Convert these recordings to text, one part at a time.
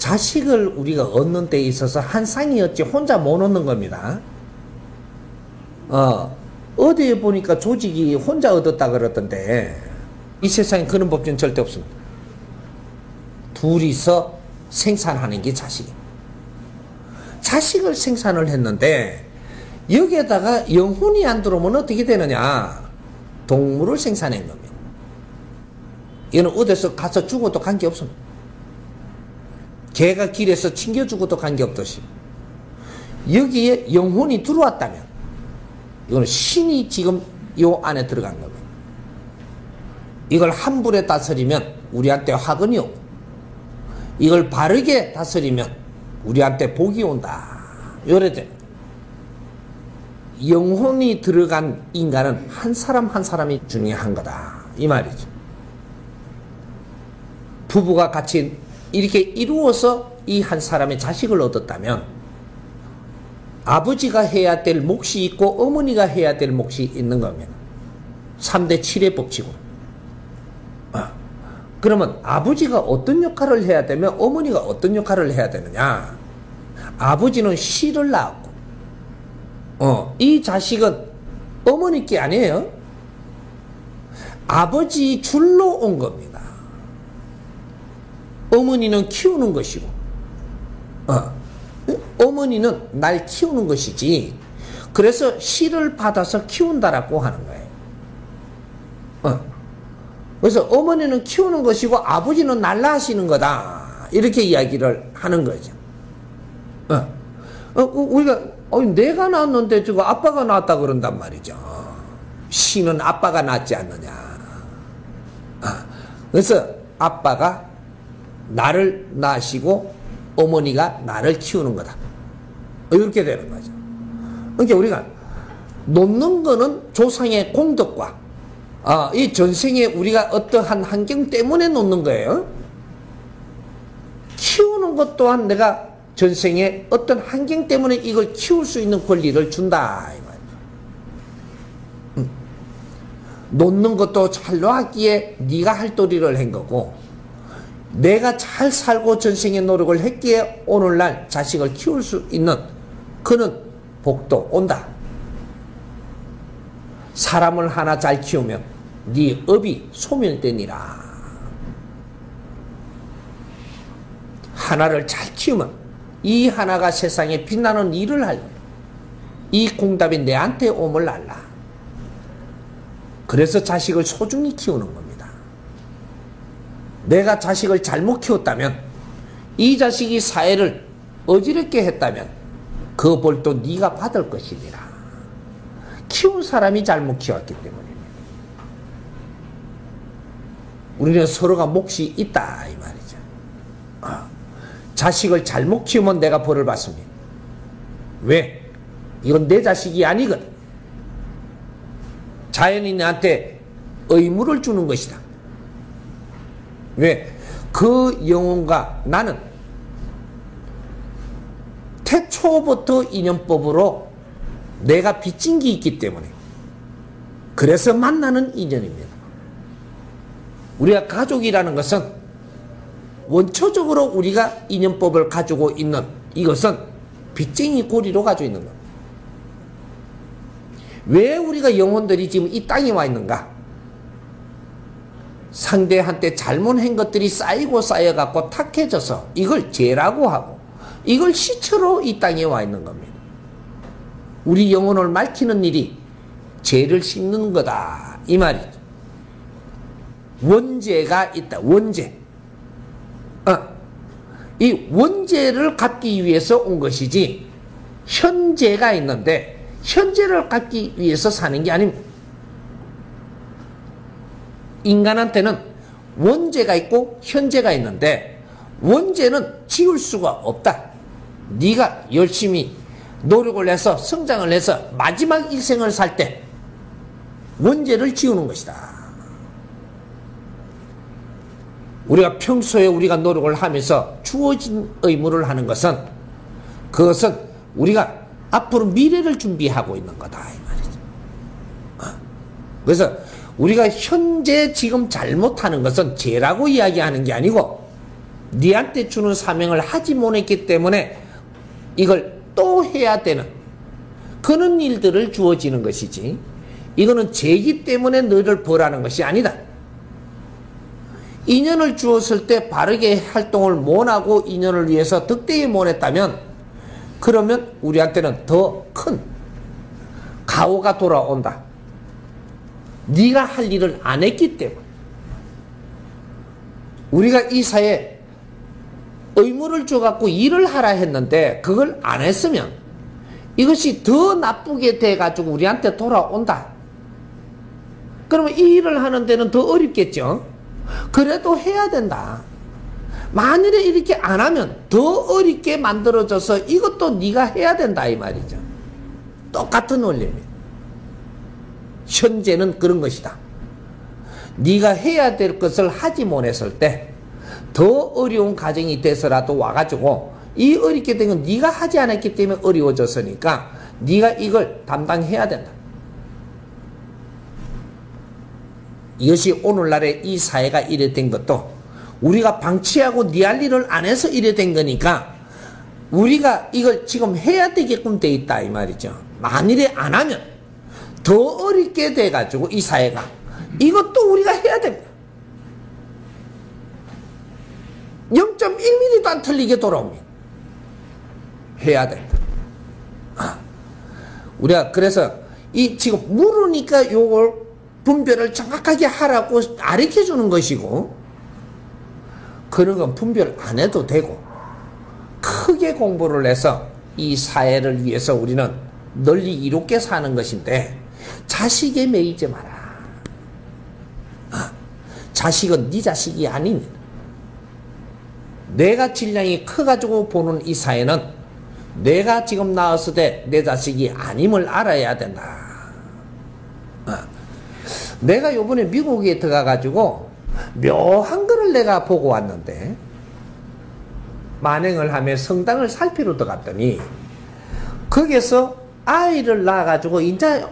자식을 우리가 얻는 데 있어서 한 쌍이었지 혼자 못 얻는 겁니다. 어디에 보니까 조직이 혼자 얻었다 그러던데 이 세상에 그런 법칙은 절대 없습니다. 둘이서 생산하는 게 자식입니다. 자식을 생산을 했는데 여기에다가 영혼이 안 들어오면 어떻게 되느냐? 동물을 생산한 겁니다. 이거는 어디서 가서 죽어도 관계없습니다. 개가 길에서 튕겨 죽어도 관계없듯이 여기에 영혼이 들어왔다면 이거는 신이 지금 요 안에 들어간 겁니다. 이걸 함부로 다스리면 우리한테 화근이 오고 이걸 바르게 다스리면 우리한테 복이 온다. 요래돼. 영혼이 들어간 인간은 한 사람 한 사람이 중요한 거다. 이 말이죠. 부부가 같이 이렇게 이루어서 이 한 사람의 자식을 얻었다면 아버지가 해야 될 몫이 있고 어머니가 해야 될 몫이 있는 겁니다. 3대 7의 법칙으로. 그러면 아버지가 어떤 역할을 해야 되면 어머니가 어떤 역할을 해야 되느냐? 아버지는 씨를 낳았고 이 자식은 어머니 게 아니에요. 아버지 줄로 온 겁니다. 어머니는 키우는 것이고 어머니는 날 키우는 것이지 그래서 씨를 받아서 키운다라고 하는 거예요. 그래서 어머니는 키우는 것이고 아버지는 날 낳으시는 거다 이렇게 이야기를 하는 거죠. 우리가 내가 낳았는데 저거 아빠가 낳았다 그런단 말이죠. 씨는 아빠가 낳지 않느냐. 그래서 아빠가 나를 낳으시고 어머니가 나를 키우는 거다. 이렇게 되는 거죠. 그러니까 우리가 놓는 거는 조상의 공덕과 이 전생에 우리가 어떠한 환경 때문에 놓는 거예요. 키우는 것 또한 내가 전생에 어떤 환경 때문에 이걸 키울 수 있는 권리를 준다. 이 말이에요. 놓는 것도 잘 놓았기에 네가 할 도리를 한 거고 내가 잘 살고 전생에 노력을 했기에 오늘날 자식을 키울 수 있는 그는 복도 온다. 사람을 하나 잘 키우면 네 업이 소멸되니라. 하나를 잘 키우면 이 하나가 세상에 빛나는 일을 할 이 공답이 내한테 오물 날라. 그래서 자식을 소중히 키우는 겁니다. 내가 자식을 잘못 키웠다면 이 자식이 사회를 어지럽게 했다면 그 벌도 네가 받을 것이니라. 키운 사람이 잘못 키웠기 때문입니다. 우리는 서로가 몫이 있다 이 말이죠. 자식을 잘못 키우면 내가 벌을 받습니다. 왜? 이건 내 자식이 아니거든. 자연이 나한테 의무를 주는 것이다. 왜? 그 영혼과 나는 태초부터 인연법으로 내가 빚진 게 있기 때문에 그래서 만나는 인연입니다. 우리가 가족이라는 것은 원초적으로 우리가 인연법을 가지고 있는 이것은 빚쟁이 고리로 가지고 있는 겁니다. 왜 우리가 영혼들이 지금 이 땅에 와 있는가? 상대한테 잘못한 것들이 쌓이고 쌓여갖고 탁해져서 이걸 죄라고 하고 이걸 시체로 이 땅에 와 있는 겁니다. 우리 영혼을 밝히는 일이 죄를 씻는 거다 이 말이죠. 원죄가 있다. 원죄. 이 원죄를 갖기 위해서 온 것이지 현재가 있는데 현재를 갖기 위해서 사는 게 아닙니다. 인간한테는 원죄가 있고 현재가 있는데 원죄는 지울 수가 없다. 네가 열심히 노력을 해서 성장을 해서 마지막 일생을 살 때 원죄를 지우는 것이다. 우리가 평소에 우리가 노력을 하면서 주어진 의무를 하는 것은 그것은 우리가 앞으로 미래를 준비하고 있는 거다 이 말이죠. 그래서 우리가 현재 지금 잘못하는 것은 죄라고 이야기하는 게 아니고 니한테 주는 사명을 하지 못했기 때문에 이걸 또 해야 되는 그런 일들을 주어지는 것이지, 이거는 죄이기 때문에 너를 벌하는 것이 아니다. 인연을 주었을 때 바르게 활동을 못하고 인연을 위해서 득대에 못했다면, 그러면 우리한테는 더 큰 가오가 돌아온다. 네가 할 일을 안 했기 때문에. 우리가 이 사회에 의무를 줘갖고 일을 하라 했는데 그걸 안 했으면 이것이 더 나쁘게 돼가지고 우리한테 돌아온다. 그러면 이 일을 하는 데는 더 어렵겠죠. 그래도 해야 된다. 만일에 이렇게 안 하면 더 어렵게 만들어져서 이것도 네가 해야 된다 이 말이죠. 똑같은 원리입니다. 현재는 그런 것이다. 네가 해야 될 것을 하지 못했을 때 더 어려운 가정이 돼서라도 와가지고, 이 어렵게 된 건 네가 하지 않았기 때문에 어려워졌으니까 네가 이걸 담당해야 된다. 이것이 오늘날의 이 사회가 이래 된 것도 우리가 방치하고 네 할 일을 안 해서 이래 된 거니까 우리가 이걸 지금 해야 되게끔 돼 있다 이 말이죠. 만일에 안 하면 더 어렵게 돼가지고 이 사회가 이것도 우리가 해야 됩니다. 0.1mm도 안 틀리게 돌아옵니다. 해야 된다. 우리가 그래서 이 지금 물으니까 요걸 분별을 정확하게 하라고 가르쳐 주는 것이고, 그런 건 분별 안 해도 되고, 크게 공부를 해서 이 사회를 위해서 우리는 널리 이롭게 사는 것인데, 자식에 매이지 마라. 자식은 네 자식이 아닙니다. 내가 질량이 커가지고 보는 이 사회는 내가 지금 낳았을 때 내 자식이 아님을 알아야 된다. 내가 요번에 미국에 들어가가지고 묘한 거를 내가 보고 왔는데, 만행을 하며 성당을 살피러 들어갔더니 거기서 아이를 낳아가지고 이제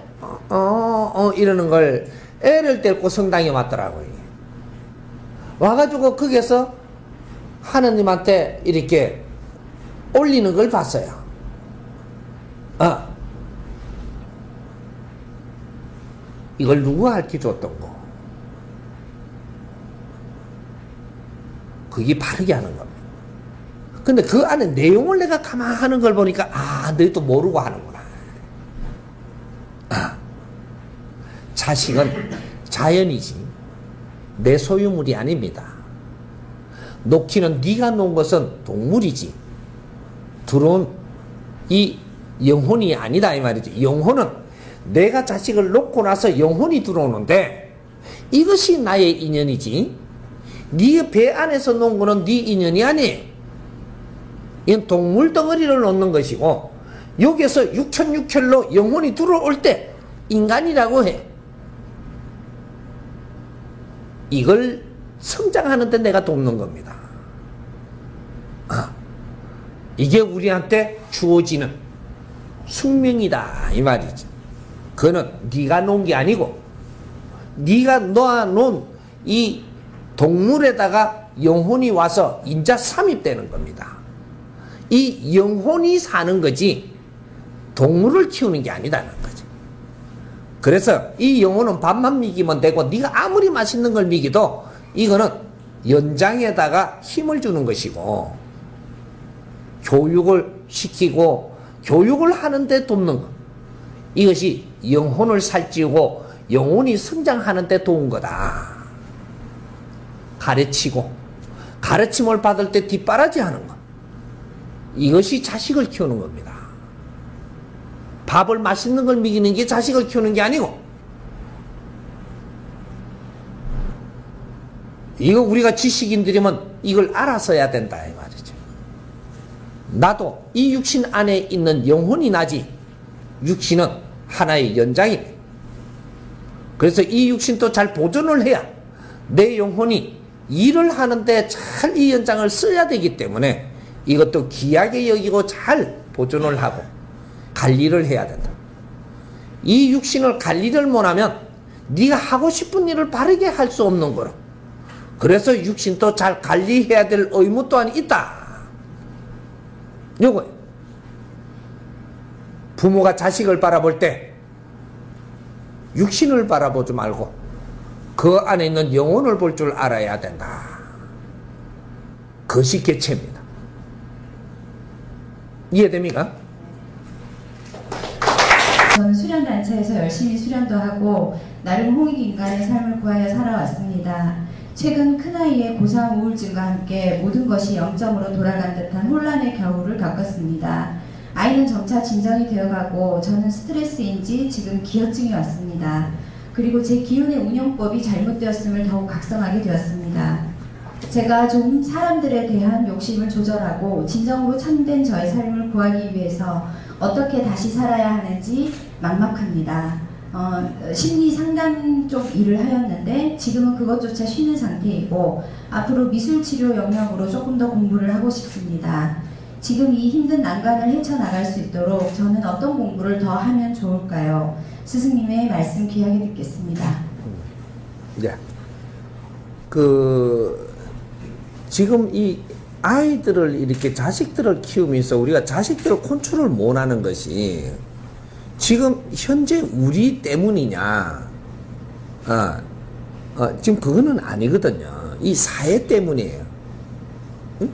이러는 걸 애를 데리고 성당에 왔더라고요. 와가지고 거기서 하느님한테 이렇게 올리는 걸 봤어요. 이걸 누가 가르쳐줬던 거? 그게 바르게 하는 겁니다. 근데 그 안에 내용을 내가 가만 하는 걸 보니까, 너희도 모르고 하는구나. 자식은 자연이지 내 소유물이 아닙니다. 놓기는 네가 놓은 것은 동물이지 들어온 이 영혼이 아니다 이 말이지. 영혼은 내가 자식을 놓고 나서 영혼이 들어오는데 이것이 나의 인연이지, 네 배 안에서 놓은 거는 네 인연이 아니에요. 이건 동물 덩어리를 놓는 것이고, 여기에서 육천육혈로 영혼이 들어올 때 인간이라고 해. 이걸 성장하는 데 내가 돕는 겁니다. 이게 우리한테 주어지는 숙명이다 이 말이지. 그거는 네가 놓은 게 아니고 네가 놓아놓은 이 동물에다가 영혼이 와서 인자 삽입되는 겁니다. 이 영혼이 사는 거지 동물을 키우는 게 아니다는 거지. 그래서 이 영혼은 밥만 먹이면 되고, 네가 아무리 맛있는 걸 먹이도 이거는 연장에다가 힘을 주는 것이고, 교육을 시키고 교육을 하는데 돕는 것, 이것이 영혼을 살찌우고 영혼이 성장하는 데 도운 거다. 가르치고 가르침을 받을 때 뒷바라지 하는 것, 이것이 자식을 키우는 겁니다. 밥을 맛있는 걸 먹이는 게 자식을 키우는 게 아니고, 이거 우리가 지식인들이면 이걸 알아서야 된다 이 말이죠. 나도 이 육신 안에 있는 영혼이 나지 육신은 하나의 연장이네. 그래서 이 육신도 잘 보존을 해야 내 영혼이 일을 하는데 잘 이 연장을 써야 되기 때문에 이것도 귀하게 여기고 잘 보존을 하고 관리를 해야 된다. 이 육신을 관리를 못하면 네가 하고 싶은 일을 바르게 할 수 없는 거로, 그래서 육신도 잘 관리해야 될 의무 또한 있다. 요거예요. 부모가 자식을 바라볼 때 육신을 바라보지 말고 그 안에 있는 영혼을 볼 줄 알아야 된다. 그것이 개체입니다. 이해됩니까? 저는 수련단체에서 열심히 수련도 하고 나름 홍익인간의 삶을 구하여 살아왔습니다. 최근 큰아이의 고사함 우울증과 함께 모든 것이 0점으로 돌아간 듯한 혼란의 겨울을 겪었습니다. 아이는 점차 진정이 되어가고 저는 스트레스인지 지금 기혈증이 왔습니다. 그리고 제 기운의 운영법이 잘못되었음을 더욱 각성하게 되었습니다. 제가 좀 사람들에 대한 욕심을 조절하고 진정으로 참된 저의 삶을 구하기 위해서 어떻게 다시 살아야 하는지 막막합니다. 심리 상담 쪽 일을 하였는데 지금은 그것조차 쉬는 상태이고 앞으로 미술치료 영역으로 조금 더 공부를 하고 싶습니다. 지금 이 힘든 난관을 헤쳐나갈 수 있도록 저는 어떤 공부를 더 하면 좋을까요? 스승님의 말씀 귀하게 듣겠습니다. 네. 지금 이 아이들을 이렇게 자식들을 키우면서 우리가 자식들을 컨트롤 못하는 것이 지금 현재 우리 때문이냐? 지금 그거는 아니거든요. 이 사회 때문이에요. 응?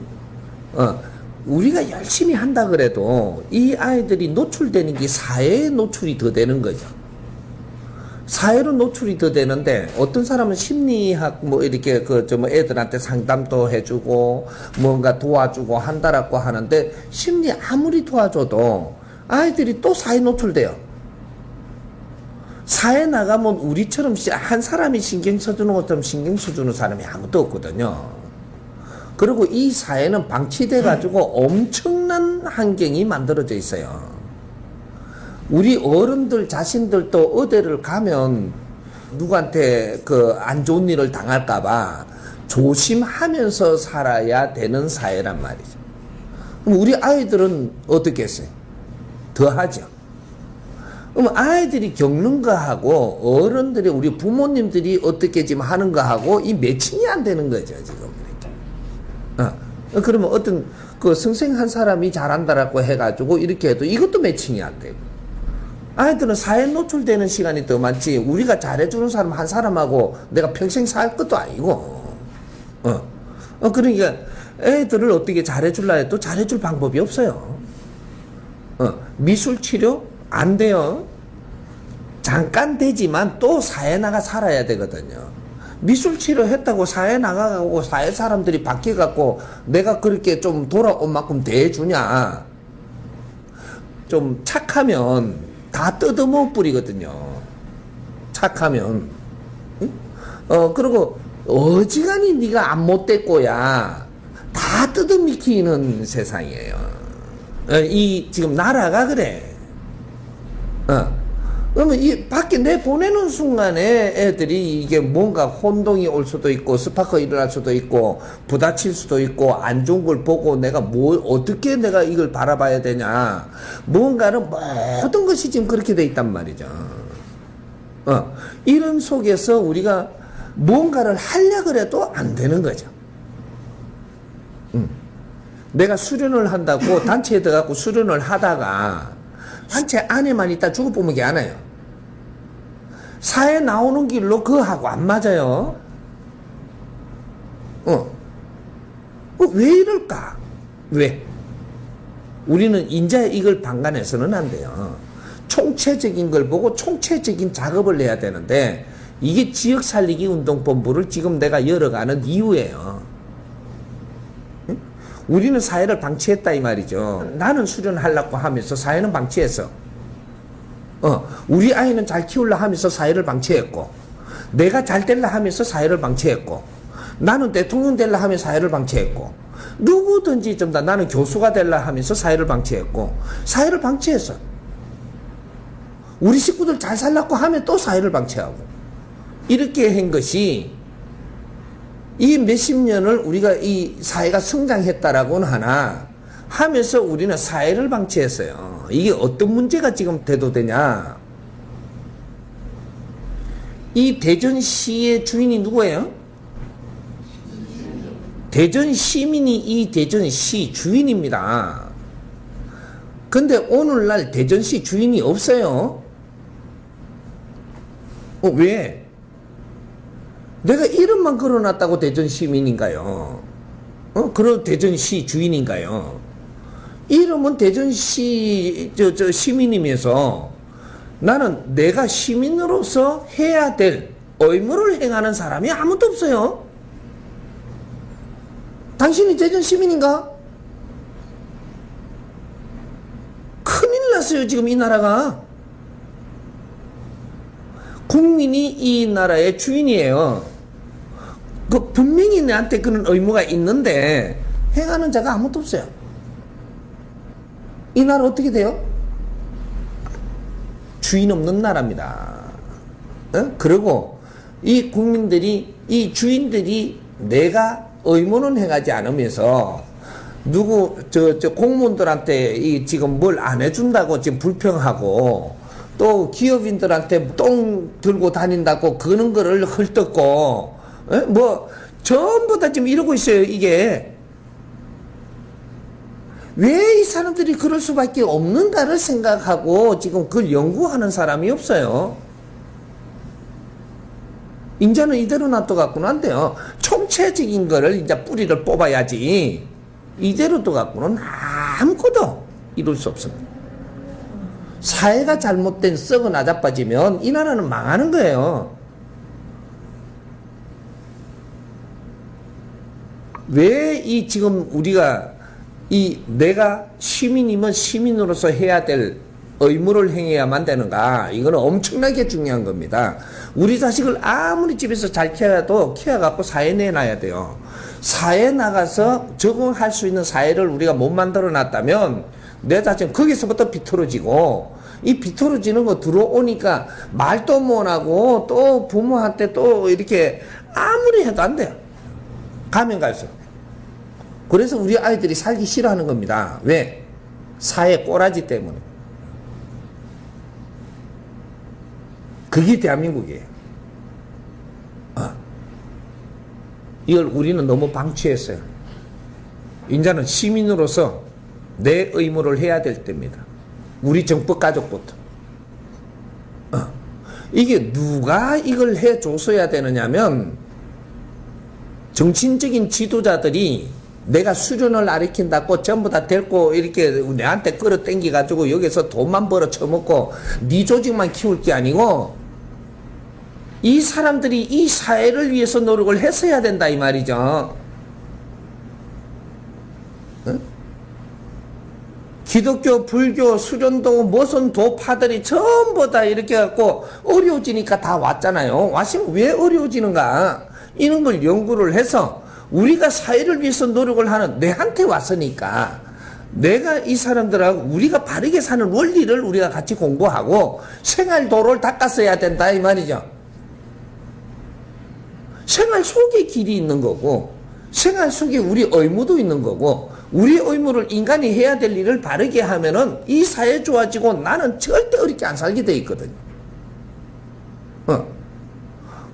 우리가 열심히 한다 그래도 이 아이들이 노출되는 게 사회에 노출이 더 되는 거죠. 사회로 노출이 더 되는데 어떤 사람은 심리학 뭐 이렇게 애들한테 상담도 해주고 뭔가 도와주고 한다라고 하는데 심리 아무리 도와줘도 아이들이 또 사회 노출돼요. 사회 나가면 우리처럼 한 사람이 신경 써주는 것처럼 신경 써주는 사람이 아무도 없거든요. 그리고 이 사회는 방치돼 가지고 엄청난 환경이 만들어져 있어요. 우리 어른들 자신들도 어디를 가면 누구한테 안 좋은 일을 당할까봐 조심하면서 살아야 되는 사회란 말이죠. 그럼 우리 아이들은 어떻게 했어요? 더 하죠. 그럼 아이들이 겪는 거하고 어른들이 우리 부모님들이 어떻게 지금 하는 거하고 이 매칭이 안 되는 거죠, 지금. 그러면 어떤 선생 한 사람이 잘한다라고 해가지고 이렇게 해도 이것도 매칭이 안 되고. 아이들은 사회에 노출되는 시간이 더 많지 우리가 잘해주는 사람 한 사람하고 내가 평생 살 것도 아니고. 그러니까 애들을 어떻게 잘해줄라 해도 잘해줄 방법이 없어요. 미술치료 안 돼요. 잠깐 되지만 또 사회 나가 살아야 되거든요. 미술치료 했다고 사회 나가고 사회 사람들이 바뀌어갖고 내가 그렇게 좀 돌아온 만큼 대해주냐. 좀 착하면 다 뜯어먹어 뿌리거든요. 착하면. 응? 그리고 어지간히 네가 안 못됐고야 다 뜯어미키는 세상이에요. 지금 나라가 그래. 그러면 이 밖에 내보내는 순간에 애들이 이게 뭔가 혼동이 올 수도 있고 스파크 일어날 수도 있고 부딪힐 수도 있고 안 좋은 걸 보고 내가 어떻게 내가 이걸 바라봐야 되냐. 뭔가는 모든 것이 지금 그렇게 돼 있단 말이죠. 이런 속에서 우리가 뭔가를 하려고 해도 안 되는 거죠. 내가 수련을 한다고 단체에 들어가고 수련을 하다가 단체 안에만 있다 죽어보면 게 안 와요. 사회 나오는 길로 그거하고 안 맞아요. 왜 이럴까? 왜? 우리는 인자 이걸 방관해서는 안 돼요. 총체적인 걸 보고 총체적인 작업을 해야 되는데 이게 지역살리기 운동본부를 지금 내가 열어가는 이유예요. 우리는 사회를 방치했다 이 말이죠. 나는 수련하려고 하면서 사회는 방치했어. 우리 아이는 잘 키우려 하면서 사회를 방치했고 내가 잘 될라 하면서 사회를 방치했고 나는 대통령 될라 하면서 사회를 방치했고 누구든지 좀 다 나는 교수가 될라 하면서 사회를 방치했고 사회를 방치했어. 우리 식구들 잘 살라고 하면 또 사회를 방치하고 이렇게 한 것이 이 몇십 년을 우리가 이 사회가 성장했다라고는 하나 하면서 우리는 사회를 방치했어요. 이게 어떤 문제가 지금 대두되냐. 이 대전시의 주인이 누구예요? 대전 시민이 이 대전시 주인입니다. 근데 오늘날 대전시 주인이 없어요. 왜? 내가 이름만 걸어놨다고 대전 시민인가요? 그럼 대전시 주인인가요? 이름은 대전시 시민이면서 나는 내가 시민으로서 해야 될 의무를 행하는 사람이 아무도 없어요. 당신이 대전 시민인가? 큰일 났어요, 지금 이 나라가. 국민이 이 나라의 주인이에요. 분명히 내한테 그런 의무가 있는데 행하는 자가 아무도 없어요. 이 나라 어떻게 돼요? 주인 없는 나라입니다. 그리고 이 국민들이, 이 주인들이 내가 의무는 행하지 않으면서 공무원들한테 지금 뭘 안 해준다고 지금 불평하고 또 기업인들한테 똥 들고 다닌다고 그런 거를 헐뜯고 뭐 전부 다 지금 이러고 있어요. 이게 왜 이 사람들이 그럴 수밖에 없는가를 생각하고 지금 그걸 연구하는 사람이 없어요. 이제는 이대로 놔둬갖고는 안 돼요. 총체적인 거를 이제 뿌리를 뽑아야지 이대로 둬갖고는 아무것도 이룰 수 없습니다. 사회가 잘못된 썩어 나자빠지면 이 나라는 망하는 거예요. 왜 지금 우리가 내가 시민이면 시민으로서 해야 될 의무를 행해야만 되는가? 이거는 엄청나게 중요한 겁니다. 우리 자식을 아무리 집에서 잘 키워갖고 사회에 내놔야 돼요. 사회에 나가서 적응할 수 있는 사회를 우리가 못 만들어 놨다면 내 자신 거기서부터 비틀어지고, 이 비틀어지는 거 들어오니까 말도 못하고 또 부모한테 또 이렇게 아무리 해도 안 돼요. 가면 갈수록. 그래서 우리 아이들이 살기 싫어하는 겁니다. 왜? 사회 꼬라지 때문에. 그게 대한민국이에요. 이걸 우리는 너무 방치했어요. 이제는 시민으로서 내 의무를 해야 될 때입니다. 우리 정법 가족부터. 이게 누가 이걸 해줬어야 되느냐면 정신적인 지도자들이 내가 수련을 가르친다고 전부 다 데리고 이렇게 내한테 끌어당겨 가지고 여기서 돈만 벌어 처먹고 네 조직만 키울 게 아니고 이 사람들이 이 사회를 위해서 노력을 했어야 된다 이 말이죠. 응? 기독교, 불교, 수련도, 무슨 도파들이 전부 다 이렇게 갖고 어려워지니까 다 왔잖아요. 왔으면 왜 어려워지는가? 이런 걸 연구를 해서 우리가 사회를 위해서 노력을 하는 내한테 왔으니까 내가 이 사람들하고 우리가 바르게 사는 원리를 우리가 같이 공부하고 생활도를 닦았어야 된다 이 말이죠. 생활 속에 길이 있는 거고 생활 속에 우리 의무도 있는 거고 우리 의무를 인간이 해야 될 일을 바르게 하면은 이 사회 좋아지고 나는 절대 어렵게 안 살게 돼 있거든요.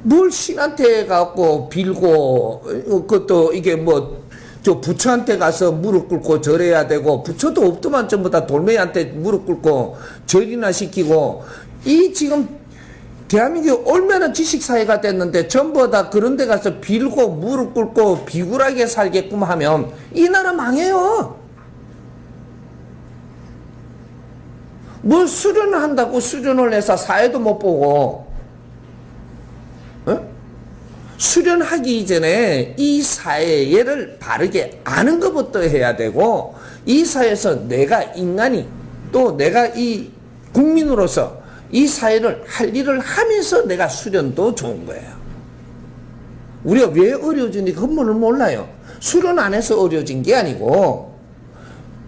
뭘 신한테 갖고 빌고 그것도 이게 뭐 저 부처한테 가서 무릎 꿇고 절해야 되고 부처도 없더만 전부 다 돌멩이한테 무릎 꿇고 절이나 시키고 이 지금 대한민국이 얼마나 지식사회가 됐는데 전부 다 그런 데 가서 빌고 무릎 꿇고 비굴하게 살게끔 하면 이 나라 망해요. 뭘 수련을 한다고 수련을 해서 사회도 못 보고 수련하기 이전에 이 사회를 바르게 아는 것부터 해야 되고 이 사회에서 내가 인간이 또 내가 이 국민으로서 이 사회를 할 일을 하면서 내가 수련도 좋은 거예요. 우리가 왜 어려워지는지 근본을 몰라요. 수련 안 해서 어려워진 게 아니고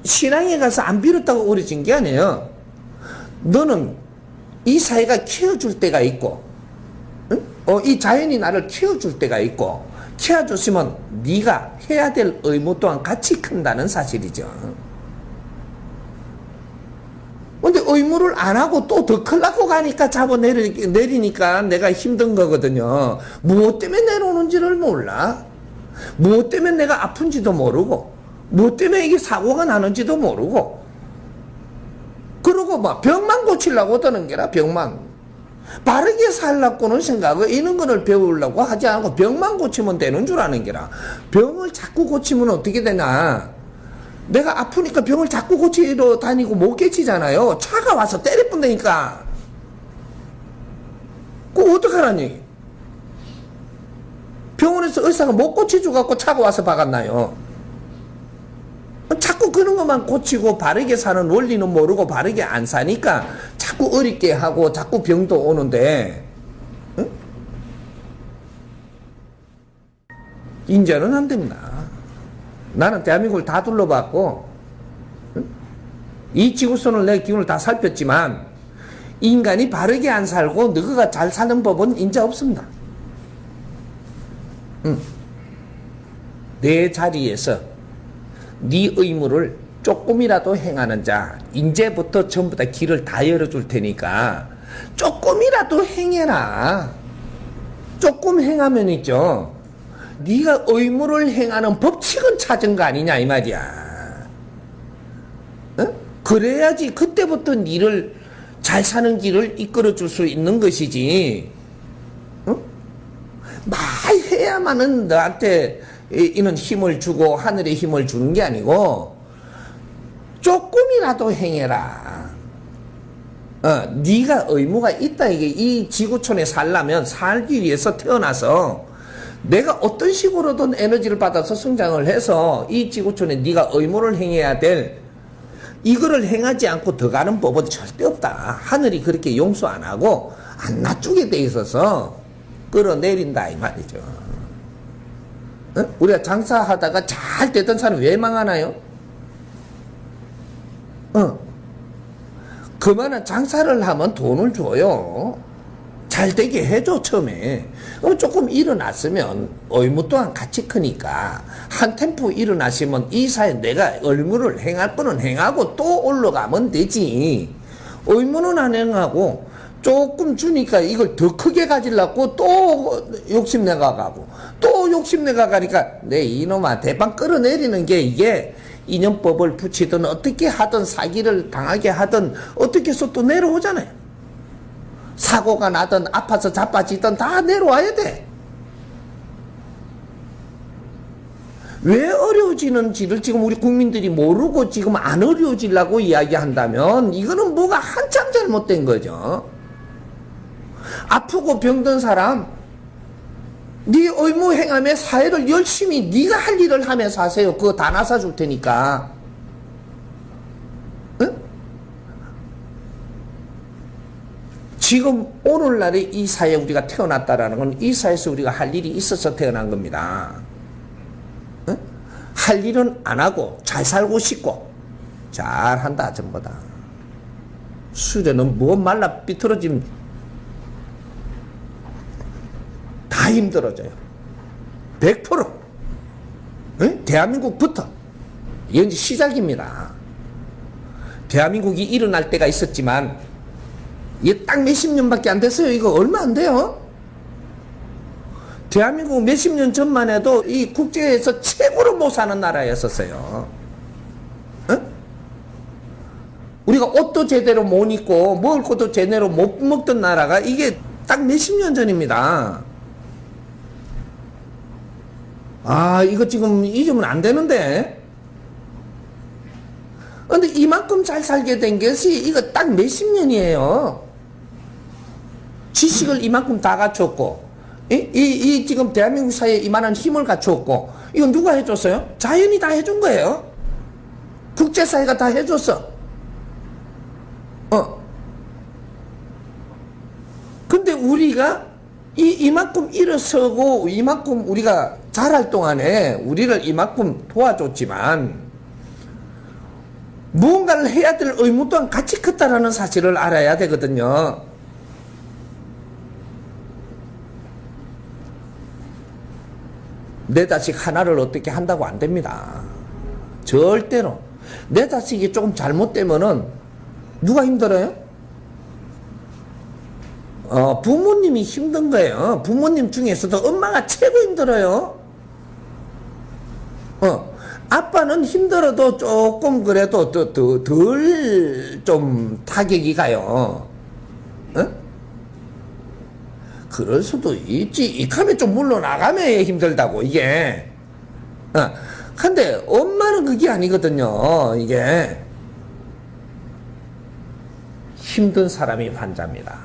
신앙에 가서 안 빌었다고 어려워진 게 아니에요. 너는 이 사회가 키워줄 때가 있고 이 자연이 나를 키워줄 때가 있고 키워줬으면 네가 해야 될 의무 또한 같이 큰다는 사실이죠. 근데 의무를 안 하고 또 더 크려고 가니까 내리니까 내가 힘든 거거든요. 무엇 때문에 내려오는지를 몰라. 무엇 때문에 내가 아픈지도 모르고, 무엇 때문에 이게 사고가 나는지도 모르고, 그러고 막 병만 고치려고 드는 게라, 병만. 바르게 살라고는 생각을, 이런 거를 배우려고 하지 않고 병만 고치면 되는 줄 아는 게라. 병을 자꾸 고치면 어떻게 되나? 내가 아프니까 병을 자꾸 고치러 다니고 못 깨치잖아요. 차가 와서 때려본다니까. 그거 어떡하라니? 병원에서 의사가 못 고쳐줘갖고 차가 와서 박았나요? 자꾸 그런 것만 고치고 바르게 사는 원리는 모르고 바르게 안 사니까 자꾸 어렵게 하고 자꾸 병도 오는데, 응? 인자는 안 됩니다. 나는 대한민국을 다 둘러봤고, 응? 이 지구촌을 내 기운을 다 살폈지만 인간이 바르게 안 살고 너가 잘 사는 법은 인자 없습니다. 응. 내 자리에서 네 의무를 조금이라도 행하는 자, 이제부터 전부 다 길을 다 열어줄 테니까 조금이라도 행해라. 조금 행하면 있죠, 네가 의무를 행하는 법칙은 찾은 거 아니냐 이 말이야. 어? 그래야지 그때부터 니를 잘 사는 길을 이끌어줄 수 있는 것이지. 어? 많이 해야만은 너한테 이는 힘을 주고 하늘의 힘을 주는 게 아니고 조금이라도 행해라. 네가 의무가 있다. 이게 이 지구촌에 살려면, 살기 위해서 태어나서 내가 어떤 식으로든 에너지를 받아서 성장을 해서 이 지구촌에 네가 의무를 행해야 될, 이거를 행하지 않고 더 가는 법은 절대 없다. 하늘이 그렇게 용서 안 하고 안 놔주게 돼 있어서 끌어내린다 이 말이죠. 우리가 장사하다가 잘 되던 사람 왜 망하나요? 그만한 장사를 하면 돈을 줘요. 잘 되게 해줘 처음에. 그럼 조금 일어났으면 의무 또한 같이 크니까 한 템포 일어나시면 이 사회 내가 의무를 행할 거는 행하고 또 올라가면 되지. 의무는 안 행하고 조금 주니까 이걸 더 크게 가지려고 또 욕심내가 가고 또 욕심내가 가니까 내 이놈아 대빵 끌어내리는 게, 이게 인연법을 붙이든 어떻게 하든 사기를 당하게 하든 어떻게 해서 또 내려오잖아요. 사고가 나든 아파서 자빠지든 다 내려와야 돼. 왜 어려워지는지를 지금 우리 국민들이 모르고 지금 안 어려워지려고 이야기한다면 이거는 뭐가 한참 잘못된 거죠. 아프고 병든 사람, 네 의무 행함에 사회를 열심히 네가 할 일을 하면서 하세요. 그거 다 나사 줄 테니까. 응? 지금 오늘날에 이 사회에 우리가 태어났다라는 건 이 사회에서 우리가 할 일이 있어서 태어난 겁니다. 응? 할 일은 안 하고 잘 살고 싶고 잘한다 전부 다. 수련은 뭐 말라 삐뚤어짐 다 힘들어져요. 100%. 응? 대한민국부터. 이건 이제 시작입니다. 대한민국이 일어날 때가 있었지만 이게 딱 몇십 년밖에 안 됐어요. 이거 얼마 안 돼요. 대한민국 몇십 년 전만 해도 이 국제에서 최고로 못 사는 나라였었어요. 응? 우리가 옷도 제대로 못 입고 먹을 것도 제대로 못 먹던 나라가 이게 딱 몇십 년 전입니다. 아, 이거 지금 잊으면 안 되는데. 근데 이만큼 잘 살게 된 것이 이거 딱 몇십 년이에요. 지식을 이만큼 다 갖췄고, 이 지금 대한민국 사회에 이만한 힘을 갖췄고, 이건 누가 해줬어요? 자연이 다 해준 거예요. 국제사회가 다 해줬어. 근데 우리가 이만큼 일어서고 이만큼 우리가 잘할 동안에 우리를 이만큼 도와줬지만 무언가를 해야 될 의무 또한 같이 컸다라는 사실을 알아야 되거든요. 내 자식 하나를 어떻게 한다고 안 됩니다. 절대로. 내 자식이 조금 잘못되면은 누가 힘들어요? 부모님이 힘든 거예요. 부모님 중에서도 엄마가 최고 힘들어요. 아빠는 힘들어도 조금 그래도 덜 좀 타격이 가요. 어? 그럴 수도 있지. 이카면 좀 물러나가면 힘들다고, 이게. 근데 엄마는 그게 아니거든요, 이게. 힘든 사람이 환자입니다.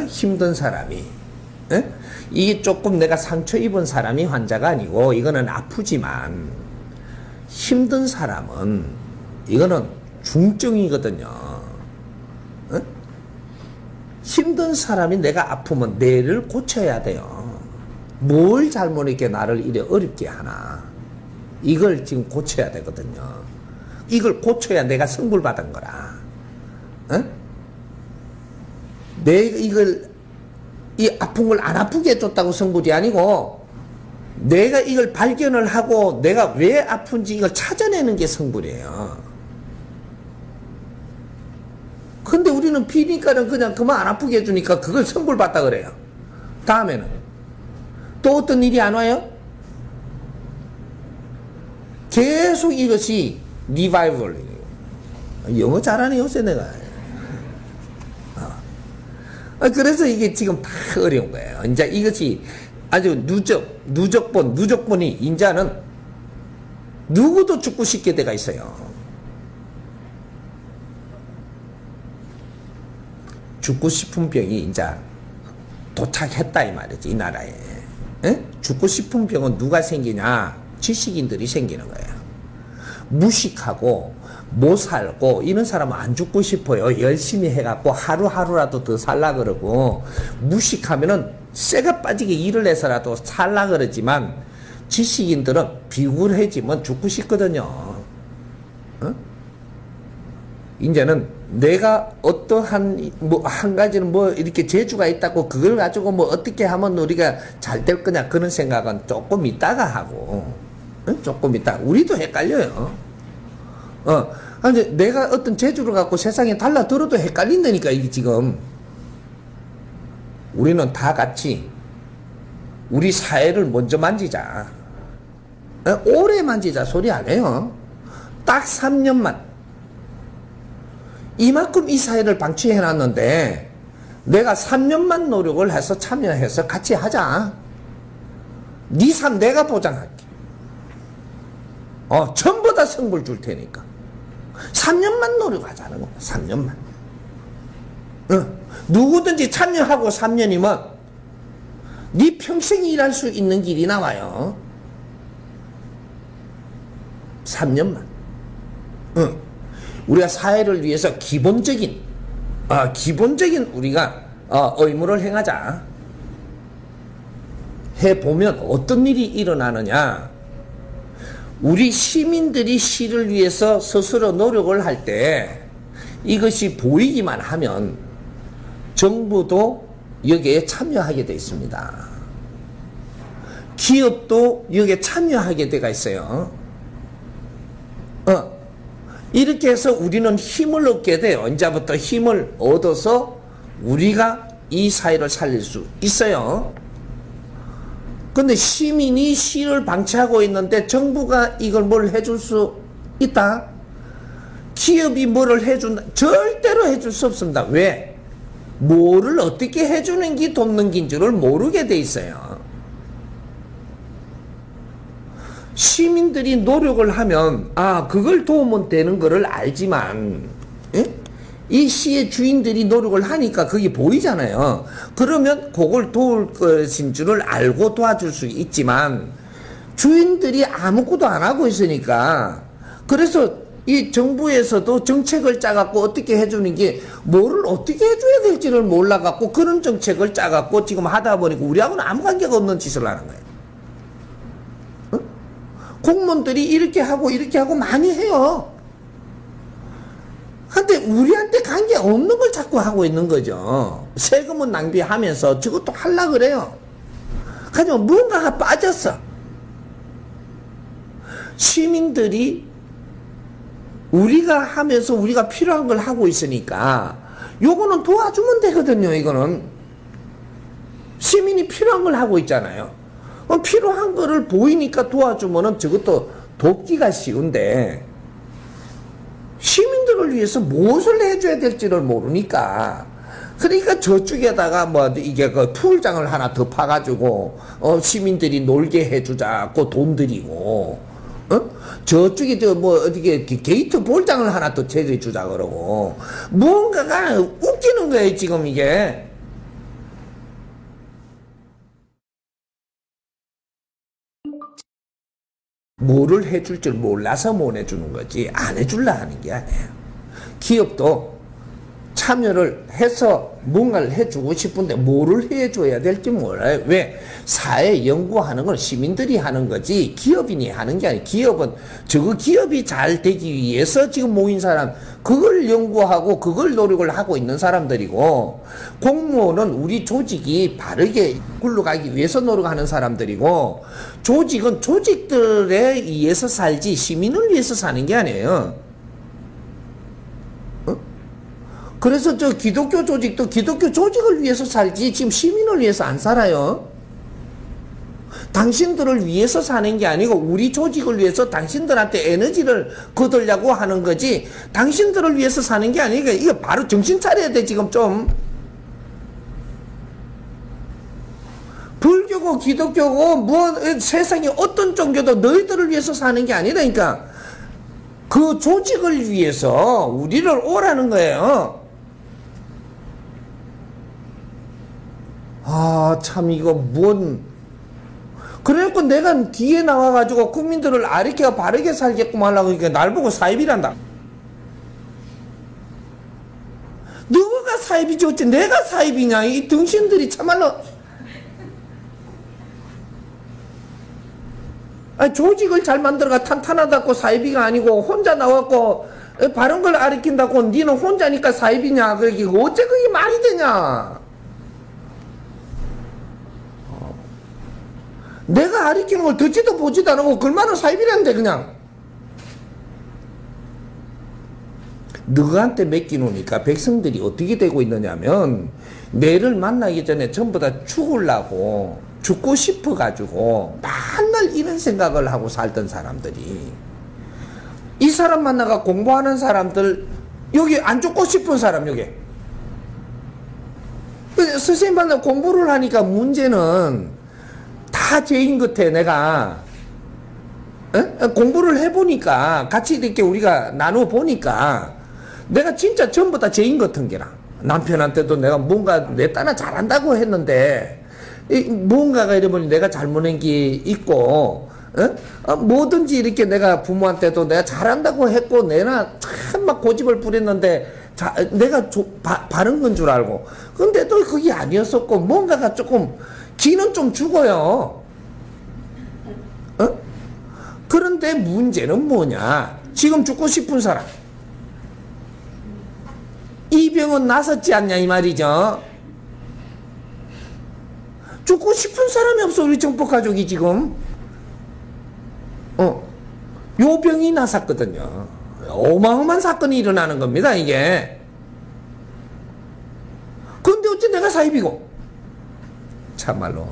힘든 사람이. 이게 조금 내가 상처 입은 사람이 환자가 아니고, 이거는 아프지만, 힘든 사람은, 이거는 중증이거든요. 힘든 사람이 내가 아프면 뇌를 고쳐야 돼요. 뭘 잘못했게 나를 이래 어렵게 하나. 이걸 지금 고쳐야 되거든요. 이걸 고쳐야 내가 성불 받은 거라. 내가 이 아픈 걸 안 아프게 해줬다고 성불이 아니고, 내가 이걸 발견을 하고 내가 왜 아픈지 이걸 찾아내는 게 성불이에요. 근데 우리는 피니까는 그냥 그만 안 아프게 해주니까 그걸 성불 받다 그래요. 다음에는 또 어떤 일이 안 와요? 계속 이것이 리바이벌. 영어 잘하네 요새 내가. 그래서 이게 지금 다 어려운 거예요. 이제 이것이 아주 누적본이 인자는 누구도 죽고 싶게 돼가 있어요. 죽고 싶은 병이 이제 도착했다 이 말이지, 이 나라에. 죽고 싶은 병은 누가 생기냐? 지식인들이 생기는 거예요. 무식하고 못 살고 이런 사람은 안 죽고 싶어요. 열심히 해갖고 하루하루라도 더 살라 그러고, 무식하면은 쇠가 빠지게 일을 해서라도 살라 그러지만, 지식인들은 비굴해지면 죽고 싶거든요. 이제는 내가 어떠한 한 가지는 이렇게 재주가 있다고 그걸 가지고 어떻게 하면 우리가 잘 될 거냐, 그런 생각은 조금 있다가 하고, 조금 있다. 우리도 헷갈려요. 근데 내가 어떤 재주를 갖고 세상에 달라들어도 헷갈린다니까, 이게 지금. 우리는 다 같이 우리 사회를 먼저 만지자. 오래 만지자 소리 안 해요. 딱 3년만. 이만큼 이 사회를 방치해놨는데 내가 3년만 노력을 해서 참여해서 같이 하자. 네 삶 내가 보장할게. 전부 다 성불 줄 테니까 3년만 노력하자는 거야. 3년만. 누구든지 참여하고 3년이면 네 평생 일할 수 있는 길이 나와요. 3년만. 우리가 사회를 위해서 기본적인 우리가 의무를 행하자. 해보면 어떤 일이 일어나느냐. 우리 시민들이 시를 위해서 스스로 노력을 할 때 이것이 보이기만 하면 정부도 여기에 참여하게 되어 있습니다. 기업도 여기에 참여하게 되어 있어요. 이렇게 해서 우리는 힘을 얻게 돼요. 이제부터 힘을 얻어서 우리가 이 사회를 살릴 수 있어요. 근데 시민이 시를 방치하고 있는데 정부가 이걸 뭘 해줄 수 있다? 기업이 뭐를 해준다? 절대로 해줄 수 없습니다. 왜? 뭐를 어떻게 해주는 게 돕는 긴 줄을 모르게 돼 있어요. 시민들이 노력을 하면 그걸 도우면 되는 거를 알지만, 이 시의 주인들이 노력을 하니까 그게 보이잖아요. 그러면 그걸 도울 것인 줄을 알고 도와줄 수 있지만, 주인들이 아무것도 안 하고 있으니까, 그래서 이 정부에서도 정책을 짜갖고 어떻게 해주는 게 뭐를 어떻게 해줘야 될지를 몰라갖고 그런 정책을 짜갖고 지금 하다 보니까 우리하고는 아무 관계가 없는 짓을 하는 거예요. 공무원들이 이렇게 하고 많이 해요. 근데 우리한테 관계 없는 걸 자꾸 하고 있는 거죠. 세금은 낭비하면서 저것도 하려고 그래요. 하지만 뭔가가 빠졌어. 시민들이 우리가 하면서 우리가 필요한 걸 하고 있으니까 요거는 도와주면 되거든요. 이거는 시민이 필요한 걸 하고 있잖아요. 필요한 거를 보이니까 도와주면은 저것도 돕기가 쉬운데 시민들을 위해서 무엇을 해줘야 될지를 모르니까 그러니까 저쪽에다가 뭐 이게 그 풀장을 하나 더 파가지고 시민들이 놀게 해주자고 돈 들이고 저쪽에 저 뭐 어디게 게이트 볼장을 하나 더 제대주자 그러고 뭔가가 웃기는 거예요 지금 이게. 뭐를 해줄 줄 몰라서 못 해주는 거지 안 해줄라 하는 게 아니에요. 기업도 참여를 해서 뭔가를 해주고 싶은데 뭐를 해줘야 될지 몰라요. 왜? 사회 연구하는 건 시민들이 하는 거지 기업인이 하는 게 아니에요. 기업은 저거 기업이 잘 되기 위해서 지금 모인 사람 그걸 연구하고 그걸 노력을 하고 있는 사람들이고 공무원은 우리 조직이 바르게 굴러가기 위해서 노력하는 사람들이고 조직은 조직들에 의해서 살지 시민을 위해서 사는 게 아니에요. 그래서 저 기독교 조직도 기독교 조직을 위해서 살지 지금 시민을 위해서 안 살아요. 당신들을 위해서 사는 게 아니고 우리 조직을 위해서 당신들한테 에너지를 거두려고 하는 거지 당신들을 위해서 사는 게 아니니까 이거 바로 정신 차려야 돼 지금 좀. 불교고 기독교고 뭐 세상에 어떤 종교도 너희들을 위해서 사는 게 아니라니까 그 조직을 위해서 우리를 오라는 거예요. 아, 참, 이거, 그래갖고 내가 뒤에 나와가지고 국민들을 아리케가 바르게 살게끔 하려고 하니까 날 보고 사입이란다. 누구가 사입이지, 어째 내가 사입이냐, 이 등신들이 참말로. 아니, 조직을 잘 만들어가 탄탄하다고 사입이가 아니고, 혼자 나와갖고, 바른 걸 아리킨다고, 니는 혼자니까 사입이냐, 그게 어째 그게 말이 되냐. 내가 가르치는 걸 듣지도 보지도 않고 얼마나 사입이란데 그냥. 너한테 맡기놓으니까 백성들이 어떻게 되고 있느냐면 내를 만나기 전에 전부 다 죽으려고 죽고 싶어가지고 맨날 이런 생각을 하고 살던 사람들이 이 사람 만나가 공부하는 사람들 여기 안 죽고 싶은 사람 여기 선생님 만나 공부를 하니까 문제는 다 죄인 같아 내가 공부를 해보니까 같이 이렇게 우리가 나눠보니까 내가 진짜 전부 다 죄인 같은 게라. 남편한테도 내가 뭔가 내 딸아 잘한다고 했는데 뭔가가 이러면 내가 잘못한 게 있고 뭐든지 이렇게 내가 부모한테도 내가 잘한다고 했고 내가 참 막 고집을 부렸는데 내가 바른 건 줄 알고 근데 또 그게 아니었었고 뭔가가 조금 기는 좀 죽어요. 그런데 문제는 뭐냐? 지금 죽고 싶은 사람. 이 병은 나섰지 않냐 이 말이죠. 죽고 싶은 사람이 없어 우리 정법가족이 지금. 요 병이 나섰거든요. 어마어마한 사건이 일어나는 겁니다 이게. 근데 어째 내가 사입이고. 참말로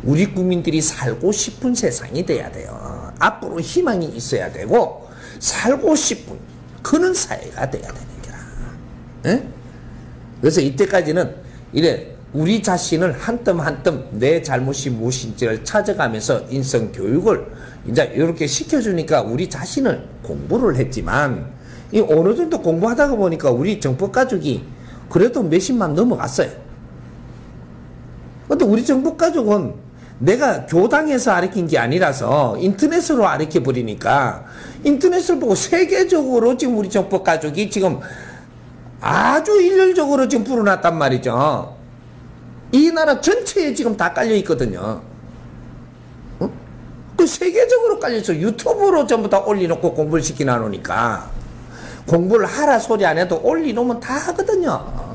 우리 국민들이 살고 싶은 세상이 돼야 돼요. 앞으로 희망이 있어야 되고 살고 싶은 그런 사회가 돼야 되는 거라. 에? 그래서 이때까지는 이래 우리 자신을 한 뜸 한 뜸 내 잘못이 무엇인지를 찾아가면서 인성 교육을 이제 이렇게 시켜주니까 우리 자신을 공부를 했지만 이 어느 정도 공부하다가 보니까 우리 정법가족이 그래도 몇십만 넘어갔어요. 근데 우리 정법가족은 내가 교당에서 가르친 게 아니라서 인터넷으로 가르쳐 버리니까 인터넷을 보고 세계적으로 지금 우리 정법가족이 지금 아주 일률적으로 지금 불어났단 말이죠. 이 나라 전체에 지금 다 깔려 있거든요. 그 세계적으로 깔려서 유튜브로 전부 다 올려놓고 공부를 시키나 놓으니까 공부를 하라 소리 안 해도 올려놓으면 다 하거든요.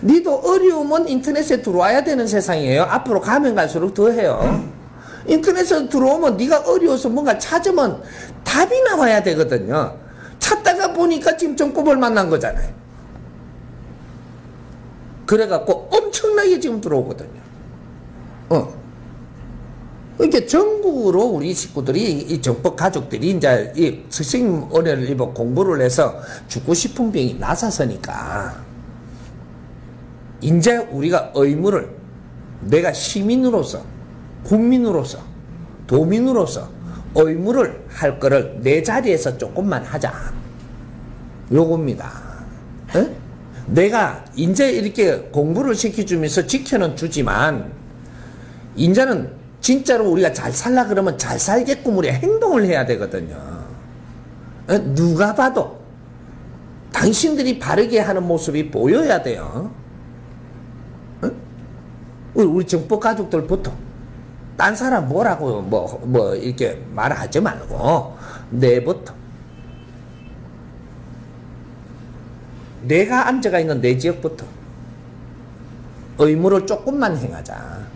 니도 어려우면 인터넷에 들어와야 되는 세상이에요. 앞으로 가면 갈수록 더 해요. 인터넷에 들어오면 네가 어려워서 뭔가 찾으면 답이 나와야 되거든요. 찾다가 보니까 지금 정법을 만난 거잖아요. 그래갖고 엄청나게 지금 들어오거든요. 이렇게 전국으로 우리 식구들이, 이 정법 가족들이 이제 이 스승님 은혜를 입어 공부를 해서 죽고 싶은 병이 나서서니까, 이제 우리가 의무를, 내가 시민으로서, 국민으로서, 도민으로서 의무를 할 거를 내 자리에서 조금만 하자. 요겁니다. 에? 내가 이제 이렇게 공부를 시켜주면서 지켜는 주지만, 이제는 진짜로 우리가 잘 살라 그러면 잘 살게끔 우리 행동을 해야 되거든요. 누가 봐도 당신들이 바르게 하는 모습이 보여야 돼요. 우리 정법 가족들부터 딴 사람 뭐라고 뭐 이렇게 말하지 말고 내부터, 내가 앉아가 있는 내 지역부터 의무를 조금만 행하자.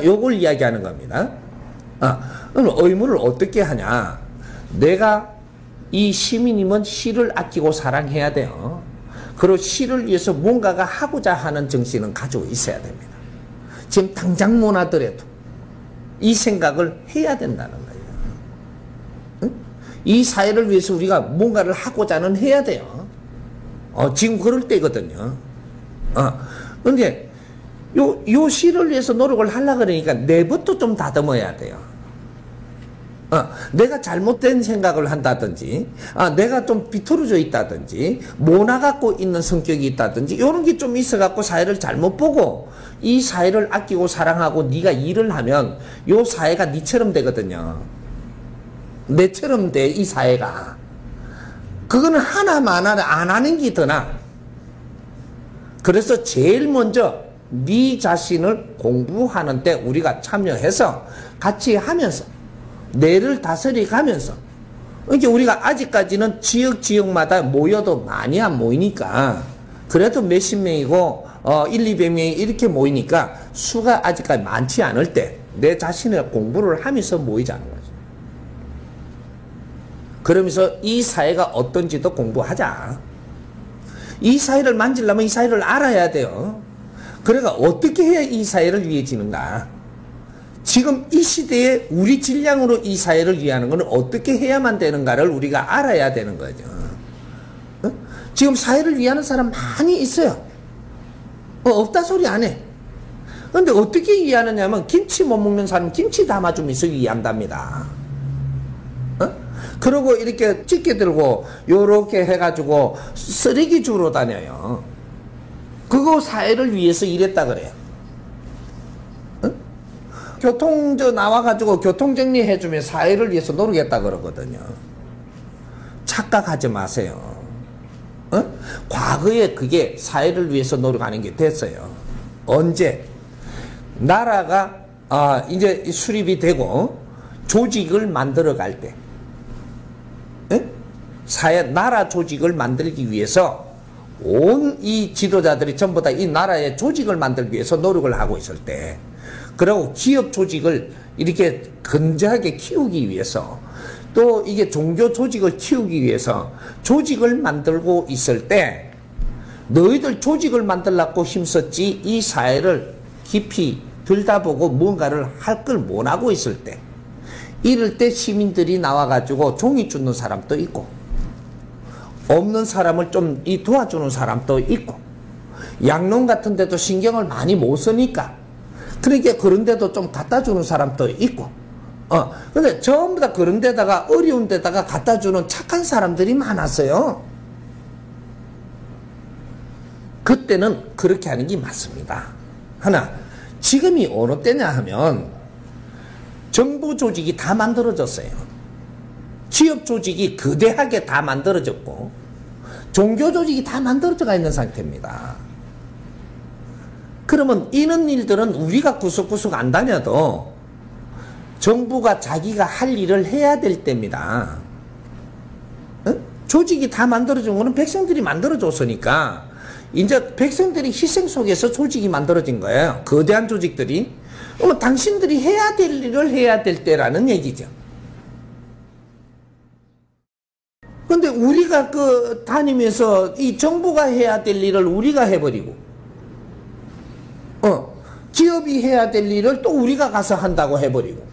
요걸 이야기하는 겁니다. 그럼 의무를 어떻게 하냐? 내가 이 시민이면 시를 아끼고 사랑해야 돼요. 그리고 시를 위해서 뭔가가 하고자 하는 정신은 가지고 있어야 됩니다. 지금 당장 못 하더라도 이 생각을 해야 된다는 거예요. 응? 이 사회를 위해서 우리가 뭔가를 하고자는 해야 돼요. 지금 그럴 때거든요. 근데 요 시를 위해서 노력을 하려고 그러니까 내부터 좀 다듬어야 돼요. 내가 잘못된 생각을 한다든지, 내가 좀 비틀어져 있다든지, 모나갖고 있는 성격이 있다든지, 이런 게 좀 있어갖고 사회를 잘못 보고, 이 사회를 아끼고 사랑하고 네가 일을 하면 요 사회가 니처럼 되거든요. 내처럼 돼, 이 사회가. 그거는 하나만 안 하는 게 더 나아. 그래서 제일 먼저 네 자신을 공부하는 때 우리가 참여해서 같이 하면서 뇌를 다스리 가면서, 이게 우리가 아직까지는 지역마다 모여도 많이 안 모이니까, 그래도 몇십 명이고 100~200명이 이렇게 모이니까 수가 아직까지 많지 않을 때 내 자신을 공부를 하면서 모이자는 거죠. 그러면서 이 사회가 어떤지도 공부하자. 이 사회를 만지려면 이 사회를 알아야 돼요. 그러니까 어떻게 해야 이 사회를 위해지는가? 지금 이 시대에 우리 질량으로 이 사회를 위하는 것은 어떻게 해야만 되는가를 우리가 알아야 되는 거죠. 지금 사회를 위하는 사람 많이 있어요. 없다 소리 안 해. 근데 어떻게 위하느냐면, 김치 못 먹는 사람 김치 담아주면서 위한답니다. 그러고 이렇게 찌개 들고 요렇게 해가지고 쓰레기 주러 다녀요. 그거 사회를 위해서 일했다 그래요. 교통저 나와가지고 교통정리 해주면 사회를 위해서 노력했다 그러거든요. 착각하지 마세요. 과거에 그게 사회를 위해서 노력하는 게 됐어요. 언제? 나라가 이제 수립이 되고 조직을 만들어 갈 때, 나라 조직을 만들기 위해서 온 이 지도자들이 전부 다 이 나라의 조직을 만들기 위해서 노력을 하고 있을 때, 그리고 기업 조직을 이렇게 건재하게 키우기 위해서, 또 이게 종교 조직을 키우기 위해서 조직을 만들고 있을 때, 너희들 조직을 만들려고 힘썼지 이 사회를 깊이 들여다보고 뭔가를 할 걸 못하고 있을 때, 이럴 때 시민들이 나와가지고 종이 줍는 사람도 있고, 없는 사람을 좀 도와주는 사람도 있고, 양농 같은 데도 신경을 많이 못 쓰니까 그러니까 그런 데도 좀 갖다 주는 사람도 있고, 근데 전부 다 그런 데다가 어려운 데다가 갖다 주는 착한 사람들이 많았어요. 그때는 그렇게 하는 게 맞습니다. 하나, 지금이 어느 때냐 하면 정부 조직이 다 만들어졌어요. 기업 조직이 거대하게 다 만들어졌고 종교 조직이 다 만들어져 있는 상태입니다. 그러면 이런 일들은 우리가 구석구석 안 다녀도 정부가 자기가 할 일을 해야 될 때입니다. 조직이 다 만들어진 거는 백성들이 만들어줬으니까 이제 백성들이 희생 속에서 조직이 만들어진 거예요. 거대한 조직들이. 그러면 당신들이 해야 될 일을 해야 될 때라는 얘기죠. 근데 우리가 다니면서 이 정부가 해야 될 일을 우리가 해버리고, 기업이 해야 될 일을 또 우리가 가서 한다고 해버리고,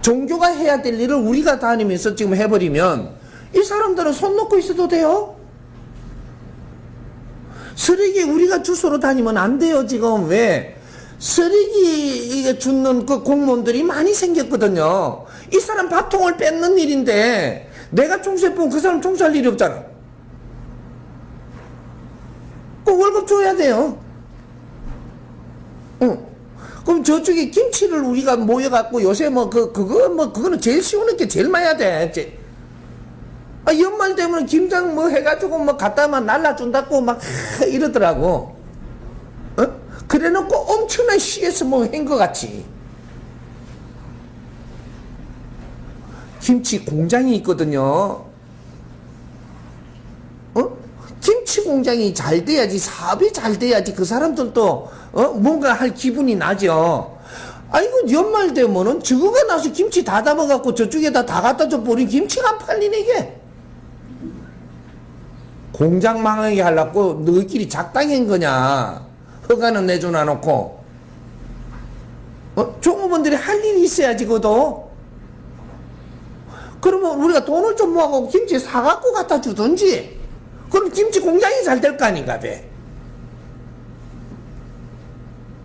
종교가 해야 될 일을 우리가 다니면서 지금 해버리면 이 사람들은 손 놓고 있어도 돼요? 쓰레기 우리가 주소로 다니면 안 돼요. 지금 왜? 쓰레기 이게 줍는 그 공무원들이 많이 생겼거든요. 이 사람 밥통을 뺏는 일인데 내가 총수해 보면 그 사람 총수할 일이 없잖아. 꼭 월급 줘야 돼요. 그럼 저쪽에 김치를 우리가 모여갖고 요새 그거는 제일 쉬운 게 제일 많이 해야 돼. 연말 되면 김장 해가지고 갖다만 날라준다고 막 이러더라고. 그래 놓고 엄청난 시에서 한 것 같이. 김치 공장이 있거든요. 김치 공장이 잘 돼야지, 사업이 잘 돼야지 그 사람들도 뭔가 할 기분이 나죠. 아이고, 연말 되면은 저거가 나서 김치 다 담아갖고 저쪽에다 다 갖다 줘 버린 김치가 안 팔리네, 이게. 공장 망하게 하려고 너희끼리 작당한 거냐. 허가는 내줘놔 놓고. 종업원들이 할 일이 있어야지, 그것도. 그러면 우리가 돈을 좀 모아갖고 김치 사갖고 갖다 주든지. 그럼 김치 공장이 잘 될 거 아닌가, 배.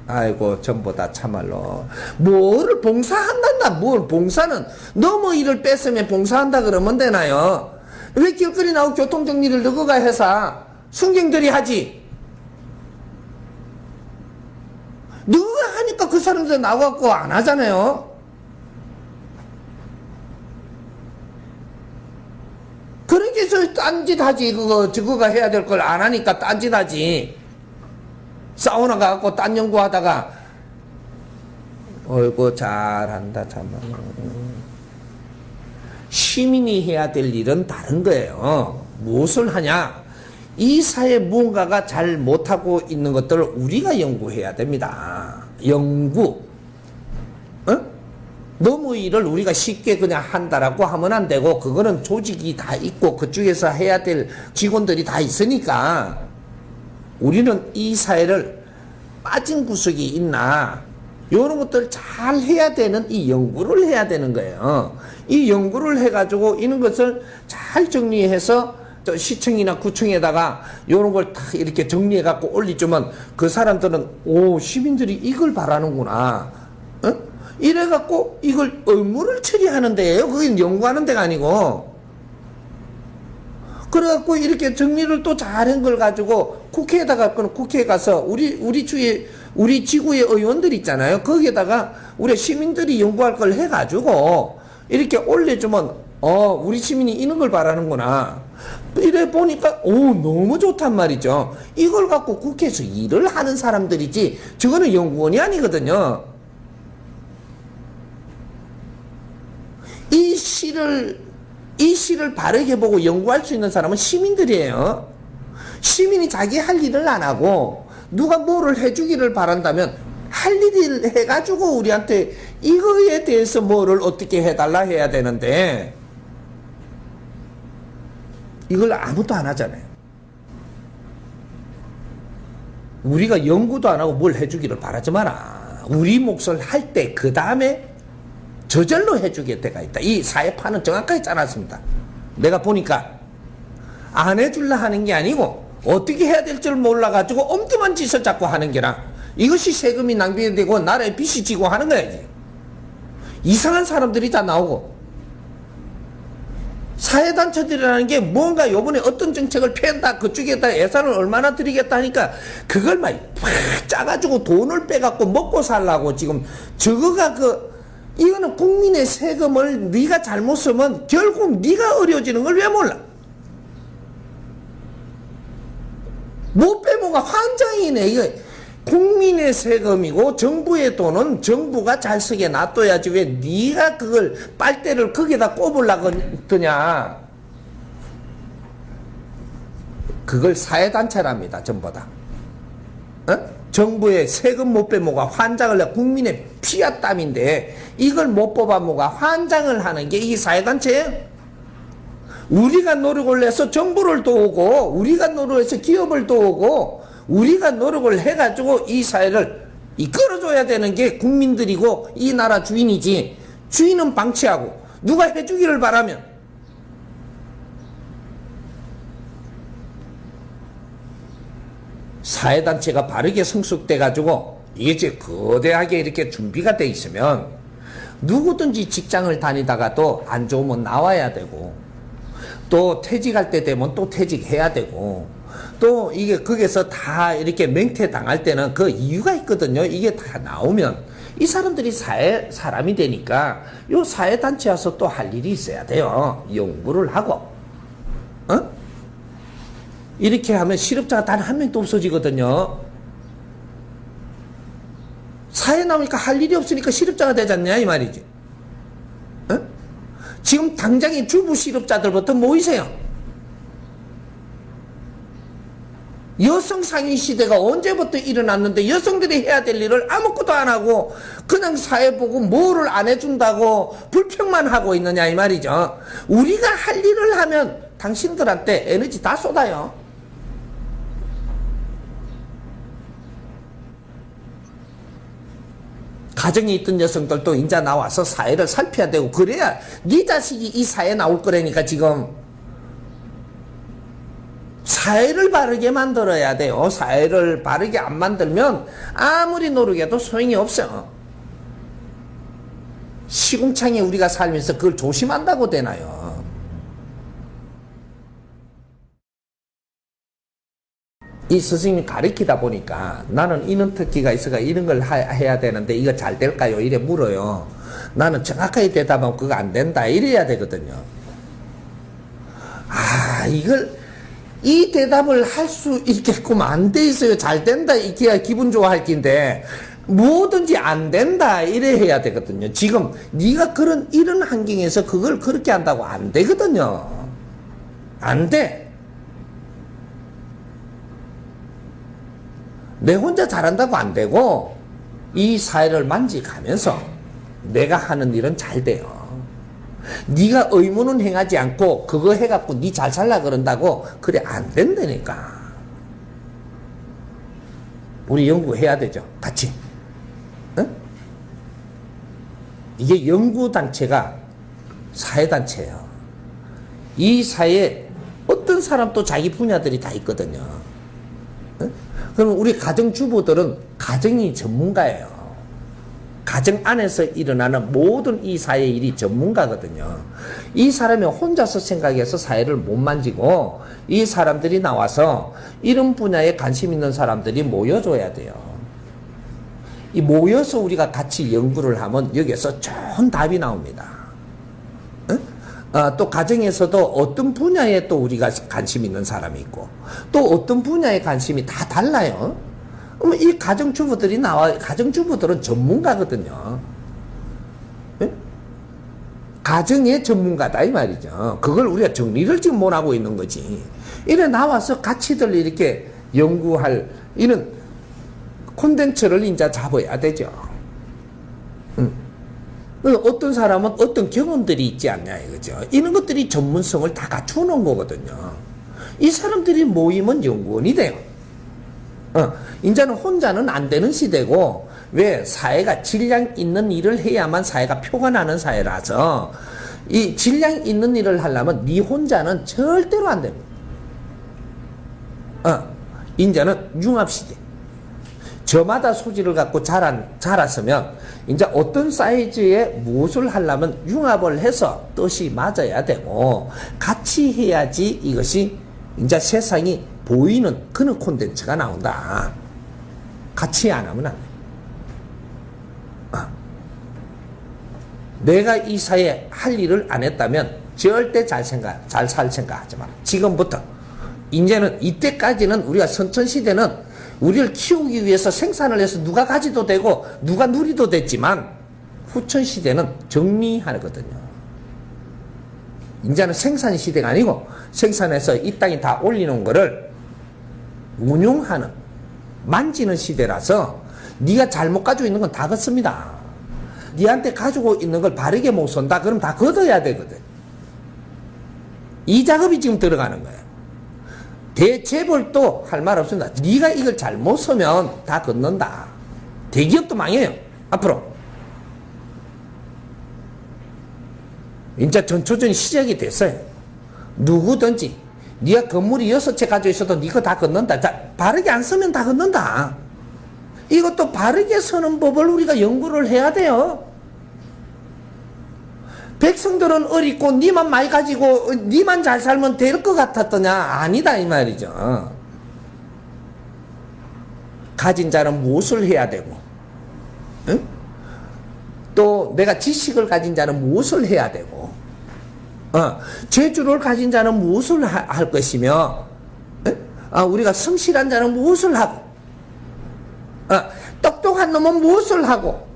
아이고, 전부 다 참말로. 뭐를 봉사한단다, 뭘 봉사는. 너무 일을 뺐으면 봉사한다 그러면 되나요? 왜 길거리 나오고 교통정리를 너가 해서 순경들이 하지? 너가 하니까 그 사람들 나와갖고 안 하잖아요? 그러니까 딴짓 하지. 저거가 해야 될 걸 안 하니까 딴짓 하지. 사우나 가갖고 딴 연구하다가, 어이구, 잘한다, 참말. 시민이 해야 될 일은 다른 거예요. 무엇을 하냐? 이 사회 무언가가 잘 못하고 있는 것들을 우리가 연구해야 됩니다. 연구. 너무 일을 우리가 쉽게 그냥 한다라고 하면 안 되고, 그거는 조직이 다 있고 그쪽에서 해야 될 직원들이 다 있으니까 우리는 이 사회를 빠진 구석이 있나, 이런 것들 잘 해야 되는 이 연구를 해야 되는 거예요. 이 연구를 해가지고 이런 것을 잘 정리해서 시청이나 구청에다가 이런 걸 다 이렇게 정리해갖고 올리주면 그 사람들은, 오, 시민들이 이걸 바라는구나. 이래갖고 이걸 업무를 처리하는 데예요. 그게 연구하는 데가 아니고. 그래갖고 이렇게 정리를 또 잘한 걸 가지고 국회에다가, 국회에 가서 우리 지구의 의원들 있잖아요. 거기에다가 우리 시민들이 연구할 걸 해가지고 이렇게 올려주면, 우리 시민이 이런 걸 바라는구나. 이래 보니까, 너무 좋단 말이죠. 이걸 갖고 국회에서 일을 하는 사람들이지, 저거는 연구원이 아니거든요. 이 시를 바르게 보고 연구할 수 있는 사람은 시민들이에요. 시민이 자기 할 일을 안 하고 누가 뭐를 해주기를 바란다면 할 일을 해가지고 우리한테 이거에 대해서 뭐를 어떻게 해달라 해야 되는데, 이걸 아무도 안 하잖아요. 우리가 연구도 안 하고 뭘 해주기를 바라지 마라. 우리 몫을 할 때 그 다음에 저절로 해주게 때가 있다. 이 사회파는 정확하게 짜놨습니다. 내가 보니까 안 해줄라 하는 게 아니고 어떻게 해야 될 줄 몰라가지고 엉뚱한 짓을 자꾸 하는 게라, 이것이 세금이 낭비되고 나라에 빚이 지고 하는 거야지. 이상한 사람들이 다 나오고, 사회단체들이라는 게 뭔가 요번에 어떤 정책을 펴다 그쪽에다 예산을 얼마나 드리겠다 하니까 그걸 막 짜가지고 돈을 빼갖고 먹고 살라고 지금 저거가 이거는 국민의 세금을 네가 잘못 쓰면 결국 네가 어려워지는 걸 왜 몰라? 못 빼먹어 환장이네. 이거 국민의 세금이고 정부의 돈은 정부가 잘 쓰게 놔둬야지 왜 네가 그걸 빨대를 거기다 꼽으려고 드냐. 그걸 사회단체랍니다. 전부 다. 정부의 세금 못 빼먹어 환장을 해. 국민의 피와 땀인데 이걸 못 뽑아먹어 환장을 하는 게 이 사회단체예요. 우리가 노력을 해서 정부를 도우고, 우리가 노력해서 기업을 도우고, 우리가 노력을 해가지고 이 사회를 이끌어줘야 되는 게 국민들이고 이 나라 주인이지. 주인은 방치하고 누가 해주기를 바라면 사회단체가 바르게 성숙돼 가지고 이게 이제 거대하게 이렇게 준비가 돼 있으면 누구든지 직장을 다니다가도 안 좋으면 나와야 되고 또 퇴직할 때 되면 또 퇴직해야 되고 또 이게 거기서 다 이렇게 맹퇴당할 때는 그 이유가 있거든요. 이게 다 나오면 이 사람들이 사람이 되니까 요 사회단체 와서 또 할 일이 있어야 돼요. 연구를 하고 이렇게 하면 실업자가 단 한 명도 없어지거든요. 사회 나오니까 할 일이 없으니까 실업자가 되지 않냐 이 말이지. 지금 당장에 주부 실업자들부터 모이세요. 여성 상위 시대가 언제부터 일어났는데 여성들이 해야 될 일을 아무것도 안 하고 그냥 사회 보고 뭐를 안 해준다고 불평만 하고 있느냐 이 말이죠. 우리가 할 일을 하면 당신들한테 에너지 다 쏟아요. 가정에 있던 여성들도 이제 나와서 사회를 살펴야 되고 그래야 네 자식이 이 사회에 나올 거라니까. 지금 사회를 바르게 만들어야 돼요. 사회를 바르게 안 만들면 아무리 노력해도 소용이 없어요. 시궁창에 우리가 살면서 그걸 조심한다고 되나요? 이 스승님이 가르치다 보니까 나는 이런 특기가 있어가 이런 걸 해야 되는데 이거 잘 될까요? 이래 물어요. 나는 정확하게 대답하면 그거 안 된다 이래야 되거든요. 이 대답을 할 수 있게끔 안 돼 있어요. 잘 된다 이렇게 기분 좋아할 긴데 뭐든지 안 된다 이래 해야 되거든요. 지금 네가 이런 환경에서 그걸 그렇게 한다고 안 되거든요. 안 돼. 내 혼자 잘한다고 안 되고 이 사회를 만지가면서 내가 하는 일은 잘 돼요. 네가 의무는 행하지 않고 그거 해갖고 네 잘 살라 그런다고 그래 안 된다니까. 우리 연구해야 되죠. 같이. 응? 이게 연구단체가 사회단체예요. 이 사회에 어떤 사람도 자기 분야들이 다 있거든요. 응? 그럼 우리 가정주부들은 가정이 전문가예요. 가정 안에서 일어나는 모든 이 사회 일이 전문가거든요. 이 사람이 혼자서 생각해서 사회를 못 만지고 이 사람들이 나와서 이런 분야에 관심 있는 사람들이 모여줘야 돼요. 이 모여서 우리가 같이 연구를 하면 여기에서 좋은 답이 나옵니다. 또 가정에서도 어떤 분야에 또 우리가 관심 있는 사람이 있고 또 어떤 분야에 관심이 다 달라요. 이 가정주부들이 가정주부들은 전문가거든요. 네? 가정의 전문가다 이 말이죠. 그걸 우리가 정리를 지금 못하고 있는 거지. 이래 나와서 같이들 이렇게 연구할 이런 콘텐츠를 이제 잡아야 되죠. 어떤 사람은 어떤 경험들이 있지 않냐 이거죠. 이런 것들이 전문성을 다 갖추는 거거든요. 이 사람들이 모이면 연구원이 돼요. 이제는 혼자는 안 되는 시대고, 왜? 사회가 질량 있는 일을 해야만 사회가 표가 나는 사회라서, 이 질량 있는 일을 하려면 네 혼자는 절대로 안 됩니다. 이제는 융합시대. 저마다 소질을 갖고 자랐으면, 이제 어떤 사이즈의 무엇을 하려면 융합을 해서 뜻이 맞아야 되고, 같이 해야지 이것이 이제 세상이 보이는 그런 콘텐츠가 나온다. 같이 안 하면 안 돼. 내가 이 사회에 할 일을 안 했다면 절대 잘 살 생각하지 마라. 지금부터. 이제는 이때까지는 우리가 선천시대는 우리를 키우기 위해서 생산을 해서 누가 가지도 되고 누가 누리도 됐지만 후천시대는 정리하거든요. 이제는 생산시대가 아니고 생산해서 이 땅에 다 올리는 거를 운용하는 만지는 시대라서 네가 잘못 가지고 있는 건 다 걷습니다. 네한테 가지고 있는 걸 바르게 못 선다 그럼 다 걷어야 되거든. 이 작업이 지금 들어가는 거예요. 대체벌도 할 말 없습니다. 네가 이걸 잘못 쓰면 다 걷는다. 대기업도 망해요. 앞으로. 이제 전초전이 시작이 됐어요. 누구든지 네가 건물이 6채 가지고 있어도 네가 다 걷는다. 바르게 안 쓰면 다 걷는다. 이것도 바르게 서는 법을 우리가 연구를 해야 돼요. 백성들은 어리고 니만 많이 가지고 니만 잘 살면 될 것 같았더냐? 아니다 이 말이죠. 가진 자는 무엇을 해야 되고, 응? 또 내가 지식을 가진 자는 무엇을 해야 되고, 재주를 가진 자는 무엇을 할 것이며, 우리가 성실한 자는 무엇을 하고, 똑똑한 놈은 무엇을 하고,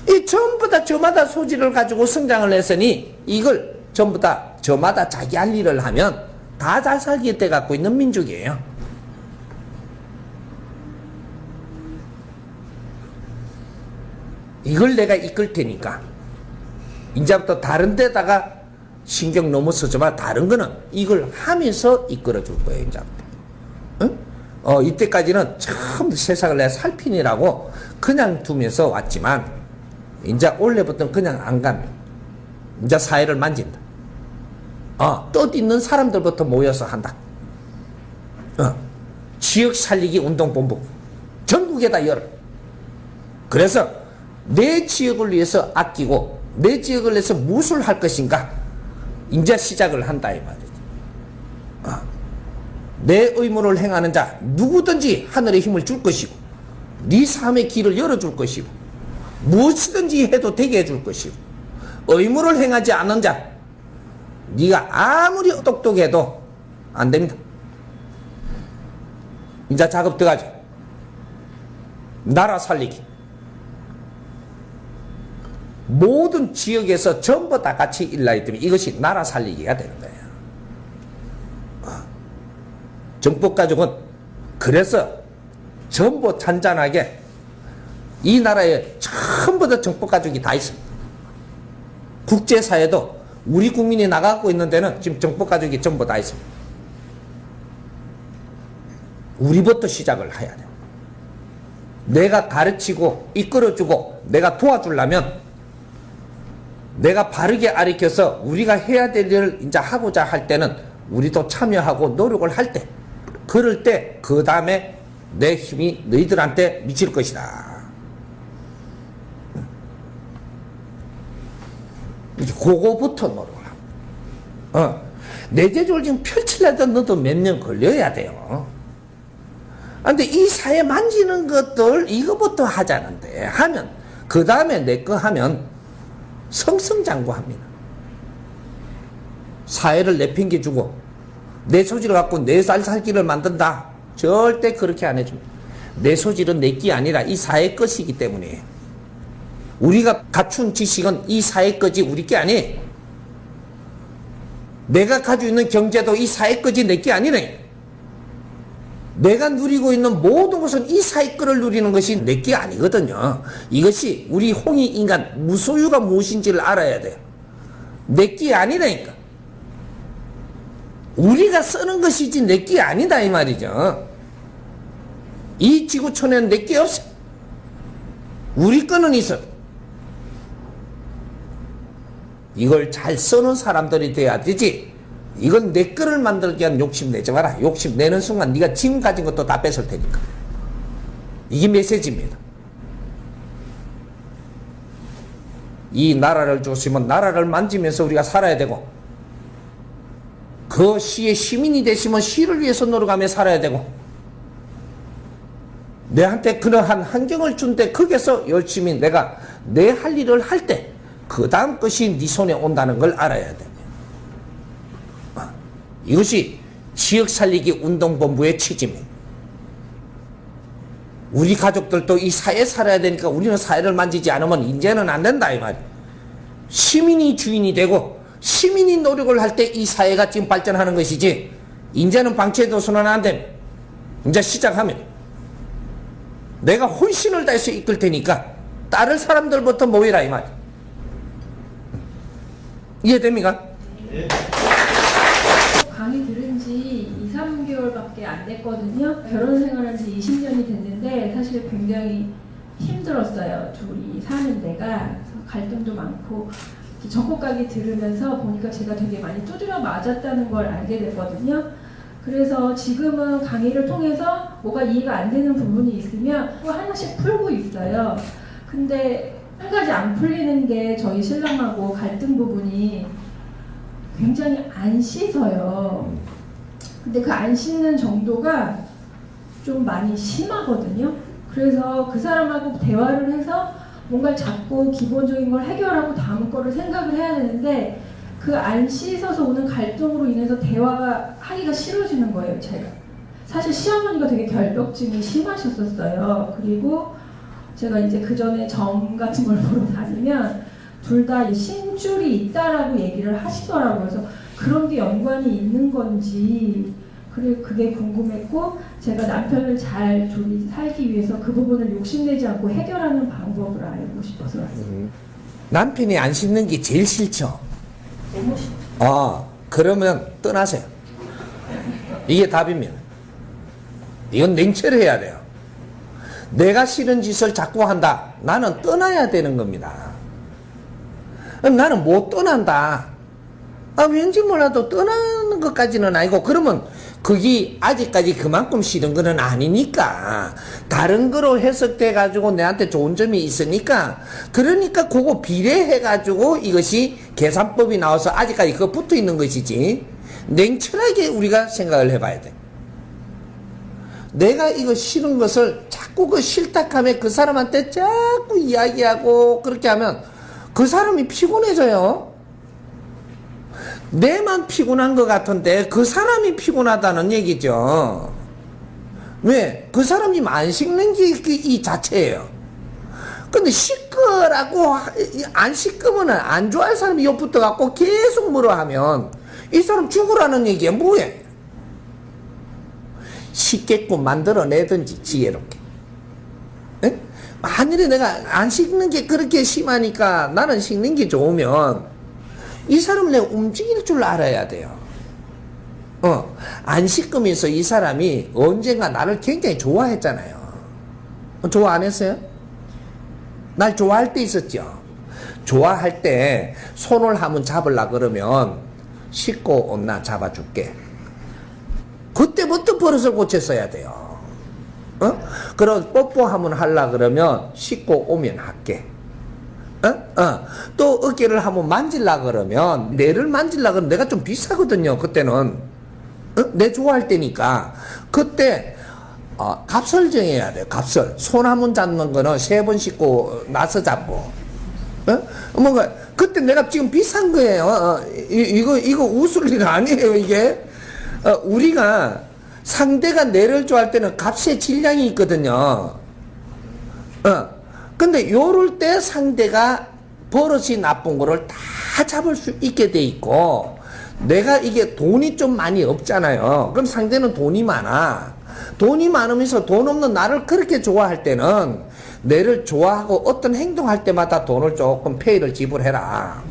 이 전부 다 저마다 소질을 가지고 성장을 했으니 이걸 전부 다 저마다 자기 할 일을 하면 다 잘 살게 돼 갖고 있는 민족이에요. 이걸 내가 이끌 테니까 이제부터 다른 데다가 신경 너무 쓰지 마. 다른 거는 이걸 하면서 이끌어 줄 거예요. 이제부터. 응? 이때까지는 처음 세상을 내가 살피느라고 그냥 두면서 왔지만 이제 원래부터는 그냥 안 가면 이제 사회를 만진다. 뜻 있는 사람들부터 모여서 한다. 지역 살리기 운동본부 전국에다 열어. 그래서 내 지역을 위해서 아끼고 내 지역을 위해서 무엇을 할 것인가 이제 시작을 한다 이 말이지. 내 의무를 행하는 자 누구든지 하늘의 힘을 줄 것이고 네 삶의 길을 열어줄 것이고 무엇이든지 해도 되게 해줄 것이고 의무를 행하지 않는 자 네가 아무리 똑똑해도 안 됩니다. 이제 작업 들어가죠. 나라 살리기. 모든 지역에서 전부 다 같이 일나기 때문에 이것이 나라 살리기가 되는 거예요. 정법가족은 그래서 전부 잔잔하게 이 나라에 전부 다 정법가족이 다 있습니다. 국제사회도 우리 국민이 나가고 있는 데는 지금 정법가족이 전부 다 있습니다. 우리부터 시작을 해야 돼요. 내가 가르치고 이끌어주고 내가 도와주려면 내가 바르게 가르쳐서 우리가 해야 될 일을 이제 하고자 할 때는 우리도 참여하고 노력을 할 때 그럴 때 그 다음에 내 힘이 너희들한테 미칠 것이다. 그거부터 노력을 하고 내 재주를 지금 펼치려도 너도 몇 년 걸려야 돼요. 근데 이 사회 만지는 것들 이거부터 하자는데 하면 그 다음에 내 거 하면 성승장구합니다. 사회를 내팽개주고 내 소질을 갖고 내 살 길을 만든다. 절대 그렇게 안 해줍니다. 내 소질은 내 게 아니라 이 사회 것이기 때문에 우리가 갖춘 지식은 이 사회 거지 우리 게 아니에요. 내가 가지고 있는 경제도 이 사회 거지 내 게 아니네. 내가 누리고 있는 모든 것은 이 사회 거를 누리는 것이 내 게 아니거든요. 이것이 우리 홍익 인간 무소유가 무엇인지를 알아야 돼요. 내 게 아니라니까. 우리가 쓰는 것이지 내 게 아니다 이 말이죠. 이 지구촌에는 내 게 없어. 우리 거는 있어. 이걸 잘 쓰는 사람들이 돼야 되지. 이건 내 거를 만들기 위한 욕심 내지 마라. 욕심 내는 순간 네가 지금 가진 것도 다 뺏을 테니까. 이게 메시지입니다. 이 나라를 주시면 나라를 만지면서 우리가 살아야 되고 그 시의 시민이 되시면 시를 위해서 노력하며 살아야 되고 내한테 그러한 환경을 준 때 거기서 열심히 내가 내 할 일을 할 때 그 다음 것이 네 손에 온다는 걸 알아야 됩니다. 이것이 지역살리기 운동본부의 취지입니다. 우리 가족들도 이 사회에 살아야 되니까 우리는 사회를 만지지 않으면 이제는 안 된다 이 말이에요. 시민이 주인이 되고 시민이 노력을 할 때 이 사회가 지금 발전하는 것이지 이제는 방치해둬서는 안 됩니다. 이제 시작하면 내가 혼신을 다해서 이끌 테니까 따를 사람들부터 모이라 이 말이에요. 이해됩니까? 네. 강의 들은 지 2, 3개월밖에 안 됐거든요. 결혼 생활한 지 20년이 됐는데 사실 굉장히 힘들었어요. 둘이 사는 데가. 그래서 갈등도 많고 전곡각이 들으면서 보니까 제가 되게 많이 두드려 맞았다는 걸 알게 됐거든요. 그래서 지금은 강의를 통해서 뭐가 이해가 안 되는 부분이 있으면 또 하나씩 풀고 있어요. 근데 한 가지 안 풀리는 게 저희 신랑하고 갈등 부분이 굉장히 안 씻어요. 근데 그 안 씻는 정도가 좀 많이 심하거든요. 그래서 그 사람하고 대화를 해서 뭔가를 잡고 기본적인 걸 해결하고 다음 거를 생각을 해야 되는데 그 안 씻어서 오는 갈등으로 인해서 대화가 하기가 싫어지는 거예요, 제가. 사실 시어머니가 되게 결벽증이 심하셨었어요. 그리고 제가 이제 그 전에 점 같은 걸 보러 다니면 둘 다 신줄이 있다라고 얘기를 하시더라고요. 그래서 그런 게 연관이 있는 건지 그리고 그게 궁금했고 제가 남편을 잘 둘이 살기 위해서 그 부분을 욕심내지 않고 해결하는 방법을 알고 싶어서 왔어요. 남편이 안 씻는 게 제일 싫죠? 너무 싫어요. 그러면 떠나세요. 이게 답입니다. 이건 냉철해야 돼요. 내가 싫은 짓을 자꾸 한다. 나는 떠나야 되는 겁니다. 나는 못 떠난다. 왠지 몰라도 떠나는 것까지는 아니고 그러면 그게 아직까지 그만큼 싫은 거는 아니니까 다른 거로 해석돼 가지고 내한테 좋은 점이 있으니까 그러니까 그거 비례해 가지고 이것이 계산법이 나와서 아직까지 그거 붙어 있는 것이지 냉철하게 우리가 생각을 해봐야 돼. 내가 이거 싫은 것을 자꾸 그 싫다 하면 그 사람한테 자꾸 이야기하고 그렇게 하면 그 사람이 피곤해져요. 내만 피곤한 것 같은데 그 사람이 피곤하다는 얘기죠. 왜? 그 사람이 안 씻는 게 이 자체예요. 근데 씻으라고 안 씻으면 안 좋아할 사람이 옆부터 갖고 계속 뭐라 하면 이 사람 죽으라는 얘기야. 뭐해? 씻게끔 만들어내든지 지혜롭게. 에? 만일에 내가 안 씻는 게 그렇게 심하니까 나는 씻는 게 좋으면 이 사람은 내가 움직일 줄 알아야 돼요. 안 씻으면서 이 사람이 언젠가 나를 굉장히 좋아했잖아요. 좋아 안 했어요? 날 좋아할 때 있었죠. 좋아할 때 손을 한번 잡으려고 그러면 씻고 온나 잡아줄게. 그때부터 버릇을 고쳤어야 돼요. 그럼 뽀뽀 한번 하려고 그러면 씻고 오면 할게. 또 어깨를 한번 만질라 그러면 뇌를 만질라 그러면 내가 좀 비싸거든요. 그때는 내 좋아할 때니까 그때 값을 정해야 돼요. 값을 손 한번 잡는 거는 3번 씻고 나서 잡고 뭔가 그때 내가 지금 비싼 거예요. 이거 웃을 일 아니에요. 이게 우리가 상대가 뇌를 좋아할 때는 값의 질량이 있거든요. 근데 요럴 때 상대가 버릇이 나쁜 거를 다 잡을 수 있게 돼 있고 내가 이게 돈이 좀 많이 없잖아요. 그럼 상대는 돈이 많아. 돈이 많으면서 돈 없는 나를 그렇게 좋아할 때는 내를 좋아하고 어떤 행동할 때마다 돈을 조금 페이를 지불해라.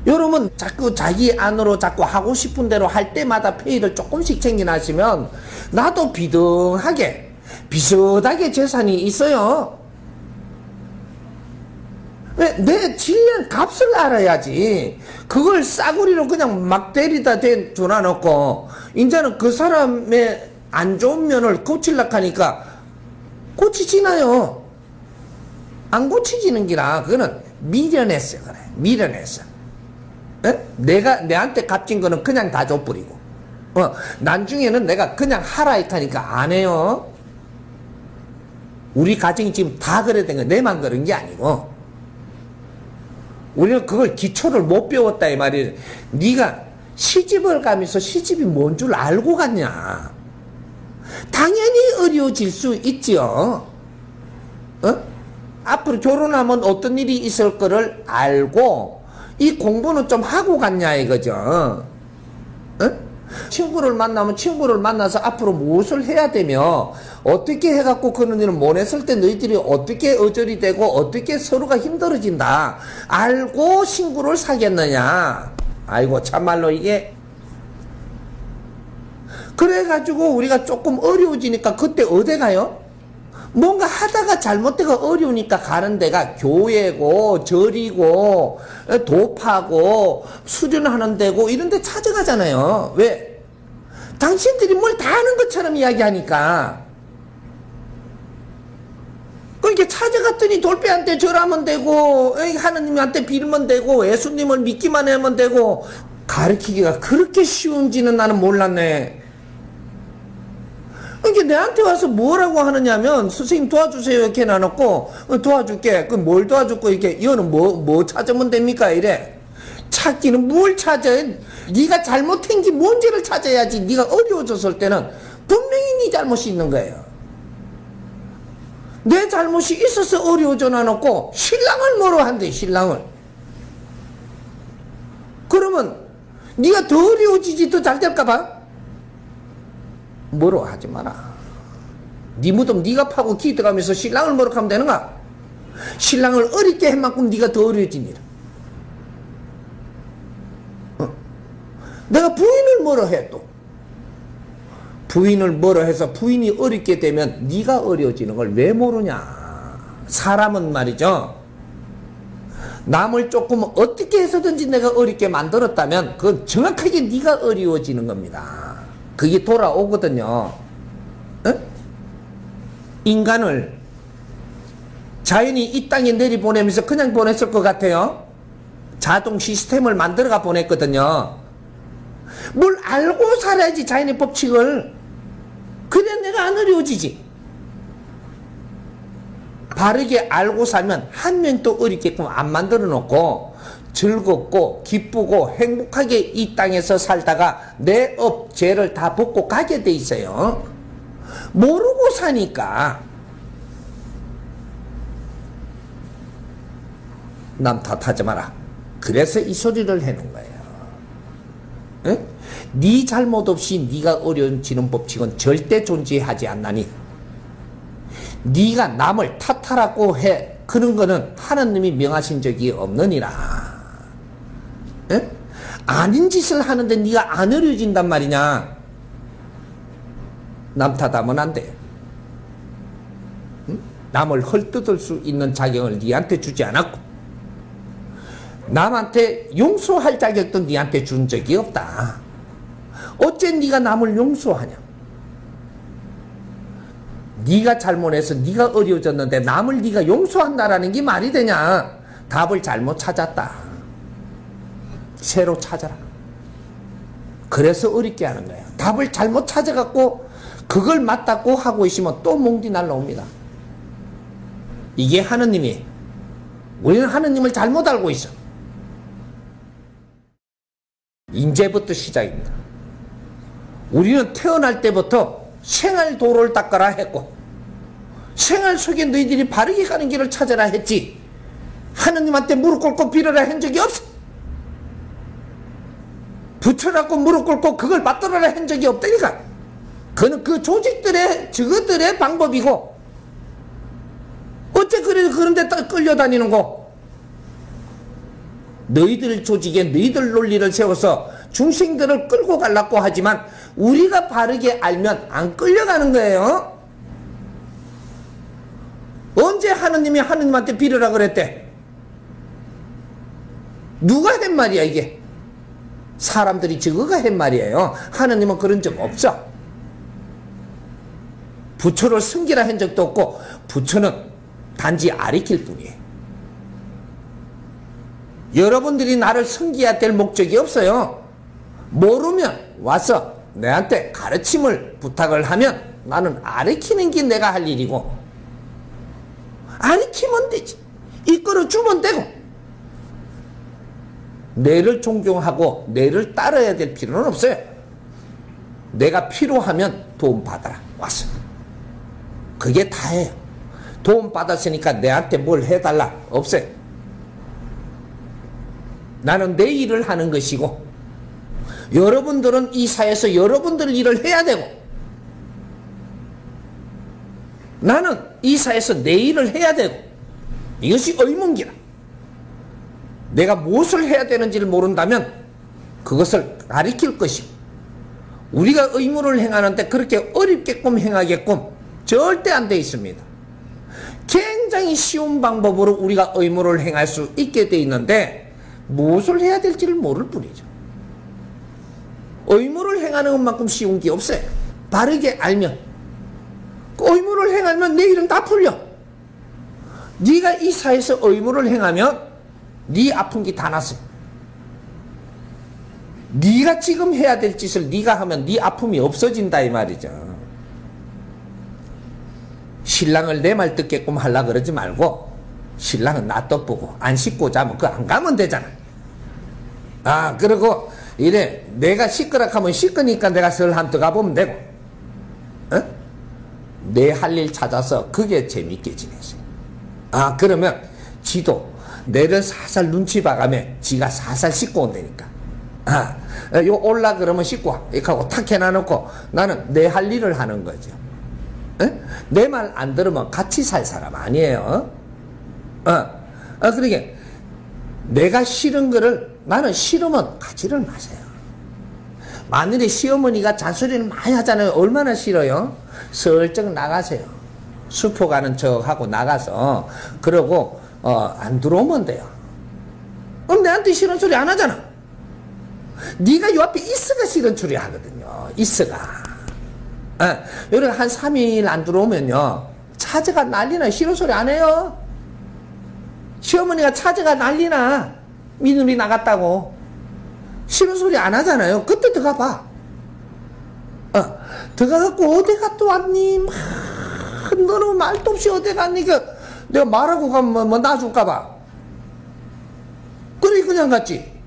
여러분 자꾸 자기 안으로 자꾸 하고 싶은 대로 할 때마다 페이를 조금씩 챙겨나시면 나도 비등하게 비슷하게 재산이 있어요. 왜? 내 질량 값을 알아야지. 그걸 싸구리로 그냥 막 때리다 줘놔놓고 이제는 그 사람의 안 좋은 면을 고치려고 하니까 고치지나요. 안 고치지는 기라 그거는 미련했어. 그래 미련했어. 내가 내한테 값진 거는 그냥 다 줘버리고 나중에는 내가 그냥 하라 했다니까 안 해요. 우리 가정이 지금 다 그래 된 거야. 내만 그런 게 아니고 우리는 그걸 기초를 못 배웠다 이 말이에요. 네가 시집을 가면서 시집이 뭔 줄 알고 갔냐. 당연히 어려워질 수 있죠. 앞으로 결혼하면 어떤 일이 있을 거를 알고 이 공부는 좀 하고 갔냐 이거죠. 친구를 만나면 친구를 만나서 앞으로 무엇을 해야 되며 어떻게 해갖고 그런 일을 못 했을 때 너희들이 어떻게 어절이 되고 어떻게 서로가 힘들어진다 알고 친구를 사귀었느냐. 아이고 참말로 이게 그래가지고 우리가 조금 어려워지니까 그때 어디 가요? 뭔가 하다가 잘못되고 어려우니까 가는 데가 교회고 절이고 도파고 수련하는 데고 이런 데 찾아가잖아요. 왜? 당신들이 뭘 다 아는 것처럼 이야기하니까. 그러니까 찾아갔더니 돌배한테 절하면 되고 하느님한테 빌면 되고 예수님을 믿기만 하면 되고 가르치기가 그렇게 쉬운지는 나는 몰랐네. 그러니까 내한테 와서 뭐라고 하느냐면 선생님 도와주세요 이렇게 나눴고 도와줄게. 그럼 뭘 도와줄고 이렇게 이거는 뭐 찾으면 됩니까 이래. 찾기는 뭘 찾아. 네가 잘못한 게 뭔지를 찾아야지. 네가 어려워졌을 때는 분명히 네 잘못이 있는 거예요. 내 잘못이 있어서 어려워져 놔놓고 신랑을 뭐로 한대. 신랑을. 그러면 네가 더 어려워지지 더 잘 될까 봐? 뭐로 하지 마라. 네 무덤 네가 파고 기 들어가면서 신랑을 뭐로 하면 되는가? 신랑을 어렵게 한 만큼 네가 더 어려워지니라. 내가 부인을 뭐로 해 또. 부인을 뭐로 해서 부인이 어렵게 되면 네가 어려워지는 걸 왜 모르냐. 사람은 말이죠. 남을 조금 어떻게 해서든지 내가 어렵게 만들었다면 그건 정확하게 네가 어려워지는 겁니다. 그게 돌아오거든요. 어? 인간을 자연이 이 땅에 내리보내면서 그냥 보냈을 것 같아요. 자동 시스템을 만들어가 보냈거든요. 뭘 알고 살아야지 자연의 법칙을. 그래 내가 안 어려워지지. 바르게 알고 살면 한 명도 어렵게끔 안 만들어 놓고 즐겁고 기쁘고 행복하게 이 땅에서 살다가 내 업, 죄를 다 벗고 가게 돼 있어요. 모르고 사니까 남 탓하지 마라. 그래서 이 소리를 해놓은 거예요. 응? 네 잘못 없이 네가 어려워지는 법칙은 절대 존재하지 않나니 네가 남을 탓하라고 해. 그런 거는 하나님이 명하신 적이 없느니라. 응? 아닌 짓을 하는데 네가 안 어려워진단 말이냐. 남 탓하면 안 돼. 응? 남을 헐뜯을 수 있는 자격을 네한테 주지 않았고 남한테 용서할 자격도 네한테 준 적이 없다. 어째 네가 남을 용서하냐. 네가 잘못해서 네가 어려워졌는데 남을 네가 용서한다라는 게 말이 되냐. 답을 잘못 찾았다. 새로 찾아라. 그래서 어렵게 하는 거야. 답을 잘못 찾아갖고 그걸 맞다고 하고 있으면 또 몽디 날라옵니다. 이게 하느님이. 우리는 하느님을 잘못 알고 있어. 이제부터 시작입니다. 우리는 태어날 때부터 생활도를 닦아라 했고 생활 속에 너희들이 바르게 가는 길을 찾아라 했지. 하느님한테 무릎 꿇고 빌어라 한 적이 없어. 붙여갖고 무릎 꿇고 그걸 받들어라 한 적이 없다니까. 그는 그 조직들의 저것들의 방법이고 어째 그래 그런데 끌려다니는 거. 너희들 조직에 너희들 논리를 세워서 중생들을 끌고 가려고 하지만 우리가 바르게 알면 안 끌려가는 거예요. 언제 하느님이 하느님한테 빌으라 그랬대? 누가 한 말이야 이게? 사람들이 저거가 한 말이에요. 하느님은 그런 적 없어. 부처를 섬기라 한 적도 없고 부처는 단지 아리킬 뿐이에요. 여러분들이 나를 섬겨야 될 목적이 없어요. 모르면 와서 내한테 가르침을 부탁을 하면 나는 아리키는 게 내가 할 일이고 아리키면 되지. 이끌어 주면 되고 내를 존경하고 내를 따라야 될 필요는 없어요. 내가 필요하면 도움 받아라. 와서 그게 다예요. 도움 받았으니까 내한테 뭘 해달라. 없어요. 나는 내 일을 하는 것이고 여러분들은 이 사회에서 여러분들 일을 해야 되고 나는 이 사회에서 내 일을 해야 되고 이것이 의문기라. 내가 무엇을 해야 되는지를 모른다면 그것을 가리킬 것이고 우리가 의무를 행하는데 그렇게 어렵게끔 행하게끔 절대 안 돼 있습니다. 굉장히 쉬운 방법으로 우리가 의무를 행할 수 있게 돼 있는데 무엇을 해야 될지를 모를 뿐이죠. 의무를 행하는 것만큼 쉬운 게 없어요. 바르게 알면. 의무를 행하면 내일은 다 풀려. 네가 이 사회에서 의무를 행하면 네 아픈 게 다 났어요. 네가 지금 해야 될 짓을 네가 하면 네 아픔이 없어진다 이 말이죠. 신랑을 내 말 듣게끔 하려 그러지 말고 신랑은 나 떡보고 안 씻고 자면 그거 안 가면 되잖아. 아 그리고 이래 내가 시끄럽하면 시끄니까 내가 설 한두 가보면 되고 어? 내 할 일 찾아서 그게 재밌게 지냈어요. 아 그러면 지도 내를 살살 눈치 봐가면 지가 살살 씻고 온다니까. 아 요 올라 그러면 씻고 와 이렇게 하고 탁 해놔놓고 나는 내 할 일을 하는 거죠. 내 말 안 들으면 같이 살 사람 아니에요. 그러게 내가 싫은 거를 나는 싫으면 가지를 마세요. 만일에 시어머니가 잔소리를 많이 하잖아요. 얼마나 싫어요? 슬쩍 나가세요. 수표 가는 척하고 나가서 그러고 안 들어오면 돼요. 그럼 내한테 싫은 소리 안 하잖아. 네가 요 앞에 있어가 싫은 소리 하거든요. 있어가. 여기 한 3일 안 들어오면요 차제가 난리나. 싫은 소리 안 해요. 시어머니가 차제가 난리나. 며느리 나갔다고 싫은 소리 안 하잖아요. 그때 들어가봐. 들어가갖고 어디 갔다 왔니? 막 너는 말도 없이 어디 갔니? 내가 말하고 가면 뭐 놔줄까봐 그래 그냥 갔지.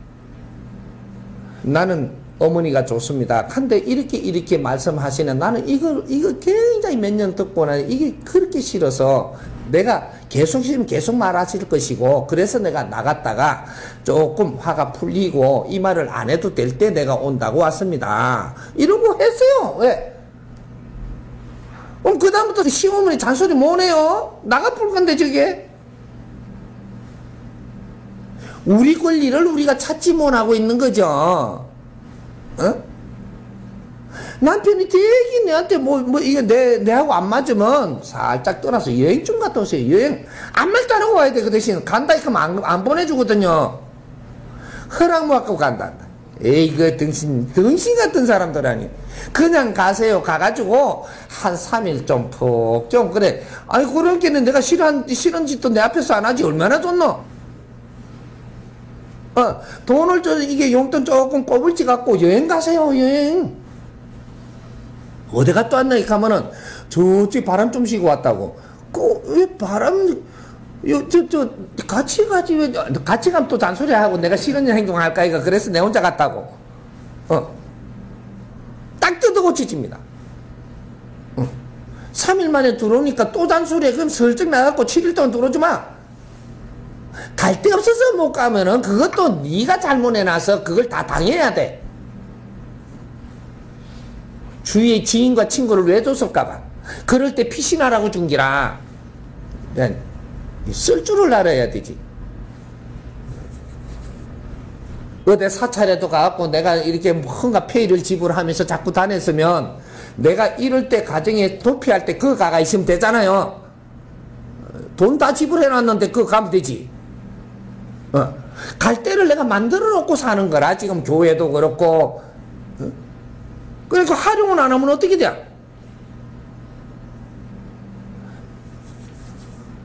나는 어머니가 좋습니다. 근데 이렇게 말씀하시는 나는 이거 굉장히 몇 년 듣고 나니 이게 그렇게 싫어서 내가 계속 싫으면 계속 말하실 것이고 그래서 내가 나갔다가 조금 화가 풀리고 이 말을 안 해도 될 때 내가 온다고 왔습니다. 이러고 했어요. 왜? 그럼 그다음부터 시어머니 잔소리 뭐네요? 나가 풀 건데 저게. 우리 권리를 우리가 찾지 못하고 있는 거죠. 남편이 되게 내한테 이게 내하고 안 맞으면 살짝 떠나서 여행 좀 갔다 오세요. 여행 안 말도 안 하고 와야 돼. 그 대신 간다 이러면 안 보내주거든요. 허락 못 갖고 간다. 에이 그 등신 같은 사람들 아니. 그냥 가세요. 가가지고 한 3일 좀 푹 좀 그래. 아니 그렇게는 내가 싫은 짓도 내 앞에서 안 하지. 얼마나 좋노? 돈을 이게 용돈 조금 꼬불지 갖고 여행 가세요. 여행. 어디 갔다 왔나 이렇게 하면은 저쪽 바람 좀 쉬고 왔다고. 왜 바람 같이 가지. 왜 같이 가면 또 잔소리 하고 내가 싫은 행동할까 이거. 그래서 내 혼자 갔다고. 딱 뜯어고치집니다. 3일 만에 들어오니까 또 잔소리해. 그럼 슬쩍 나가고 7일 동안 들어오지 마. 갈 데 없어서 못 가면은 그것도 네가 잘못해놔서 그걸 다 당해야 돼. 주위에 지인과 친구를 왜 줬을까봐. 그럴 때 피신하라고 준 기라. 쓸 줄을 알아야 되지. 어디 사찰에도 가갖고 내가 이렇게 뭔가 페이를 지불하면서 자꾸 다녔으면 내가 이럴 때 가정에 도피할 때 그거 가가 있으면 되잖아요. 돈 다 지불해놨는데 그거 가면 되지. 갈 데를 내가 만들어 놓고 사는 거라. 지금 교회도 그렇고. 그러니까 활용을 안 하면 어떻게 돼?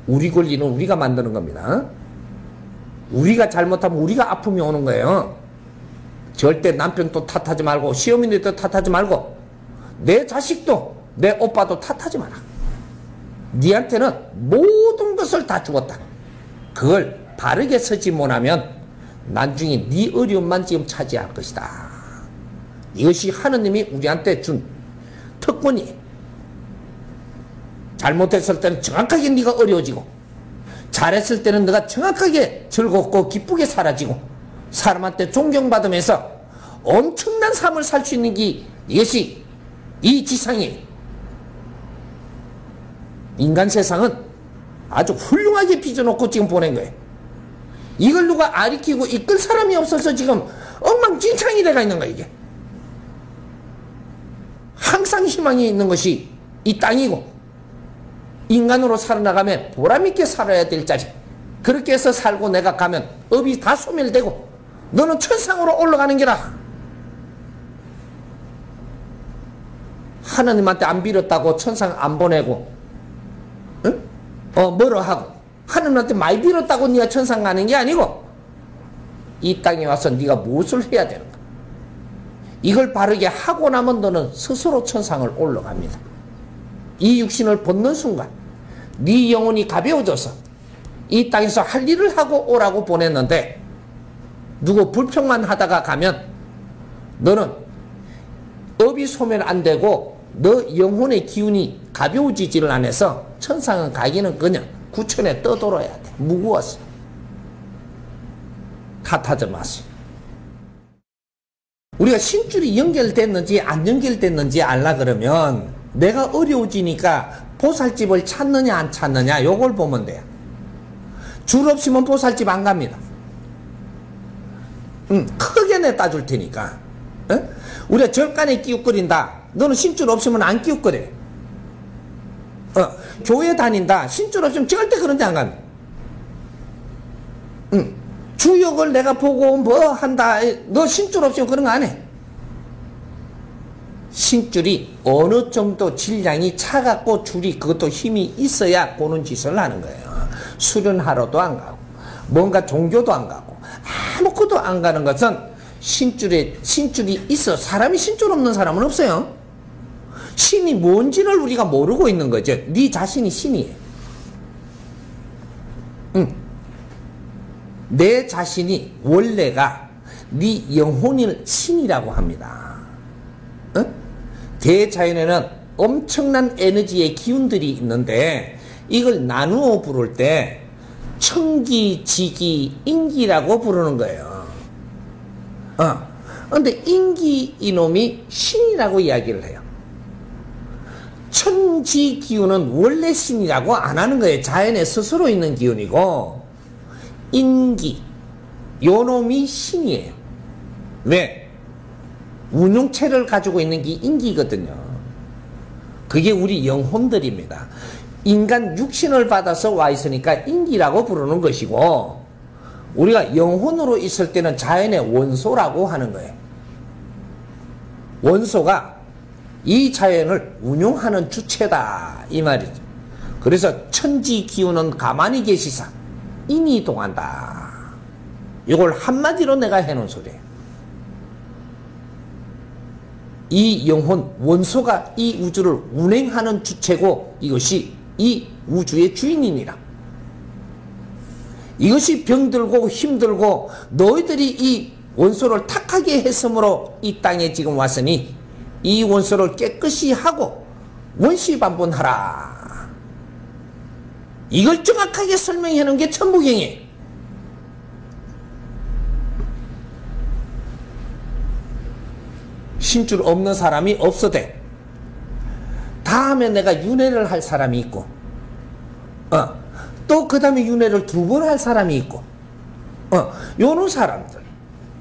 우리 권리는 우리가 만드는 겁니다. 우리가 잘못하면 우리가 아픔이 오는 거예요. 절대 남편도 탓하지 말고 시어머니도 탓하지 말고 내 자식도 내 오빠도 탓하지 마라. 니한테는 모든 것을 다 주었다. 그걸 바르게 서지 못하면 나중에 네 어려움만 지금 차지할 것이다. 이것이 하느님이 우리한테 준 특권이. 잘못했을 때는 정확하게 네가 어려워지고 잘했을 때는 네가 정확하게 즐겁고 기쁘게 사라지고 사람한테 존경받으면서 엄청난 삶을 살 수 있는 게 이것이 이 지상에 인간 세상은 아주 훌륭하게 빚어놓고 지금 보낸 거예요. 이걸 누가 가르치고 이끌 사람이 없어서 지금 엉망진창이 돼가 있는 거야. 이게 항상 희망이 있는 것이 이 땅이고 인간으로 살아나가면 보람있게 살아야 될 자리. 그렇게 해서 살고 내가 가면 업이 다 소멸되고 너는 천상으로 올라가는 게라. 하나님한테 안 빌었다고 천상 안 보내고, 응? 뭐로 하고, 하나님한테 많이 빌었다고 네가 천상 가는 게 아니고, 이 땅에 와서 네가 무엇을 해야 되는가? 이걸 바르게 하고 나면 너는 스스로 천상을 올라갑니다. 이 육신을 벗는 순간 네 영혼이 가벼워져서 이 땅에서 할 일을 하고 오라고 보냈는데, 누구 불평만 하다가 가면 너는 업이 소멸 안 되고 너 영혼의 기운이 가벼워지지를 않아서 천상은 가기는 그냥 구천에 떠돌아야 돼. 무거워서. 탓하지 마세요. 우리가 신줄이 연결됐는지 안 연결됐는지 알라 그러면 내가 어려워지니까 보살집을 찾느냐 안 찾느냐 요걸 보면 돼요. 줄 없으면 보살집 안 갑니다. 크게 내다 줄 테니까. 응? 우리가 절간에 끼웃거린다. 너는 신줄 없으면 안 끼웃거려. 교회 다닌다. 신줄 없으면 절대 그런 데 안 갑니다. 주역을 내가 보고 뭐 한다. 너 신줄 없으면 그런 거 안 해. 신줄이 어느 정도 질량이 차갑고 줄이 그것도 힘이 있어야 그런 짓을 하는 거예요. 수련하러도 안 가고 뭔가 종교도 안 가고 아무것도 안 가는 것은 신줄이 있어. 사람이 신줄 없는 사람은 없어요. 신이 뭔지를 우리가 모르고 있는 거죠. 네 자신이 신이에요. 내 자신이 원래가 네 영혼을 신이라고 합니다. 대자연에는 엄청난 에너지의 기운들이 있는데 이걸 나누어 부를 때 청기, 지기, 인기라고 부르는 거예요. 근데 인기 이놈이 신이라고 이야기를 해요. 천지 기운은 원래 신이라고 안 하는 거예요. 자연에 스스로 있는 기운이고, 인기 요놈이 신이에요. 왜? 운용체를 가지고 있는 게 인기거든요. 그게 우리 영혼들입니다. 인간 육신을 받아서 와 있으니까 인기라고 부르는 것이고, 우리가 영혼으로 있을 때는 자연의 원소라고 하는 거예요. 원소가 이 자연을 운용하는 주체다 이 말이죠. 그래서 천지 기운은 가만히 계시사 인이 동한다. 이걸 한마디로 내가 해놓은 소리예요. 이 영혼 원소가 이 우주를 운행하는 주체고 이것이 이 우주의 주인이니라. 이것이 병들고 힘들고 너희들이 이 원소를 탁하게 했으므로 이 땅에 지금 왔으니 이 원소를 깨끗이 하고 원시반본하라. 이걸 정확하게 설명해 놓은 게 천부경이에요. 신줄 없는 사람이 없어대. 다음에 내가 윤회를 할 사람이 있고, 또 그 다음에 윤회를 2번 할 사람이 있고, 요런 사람들.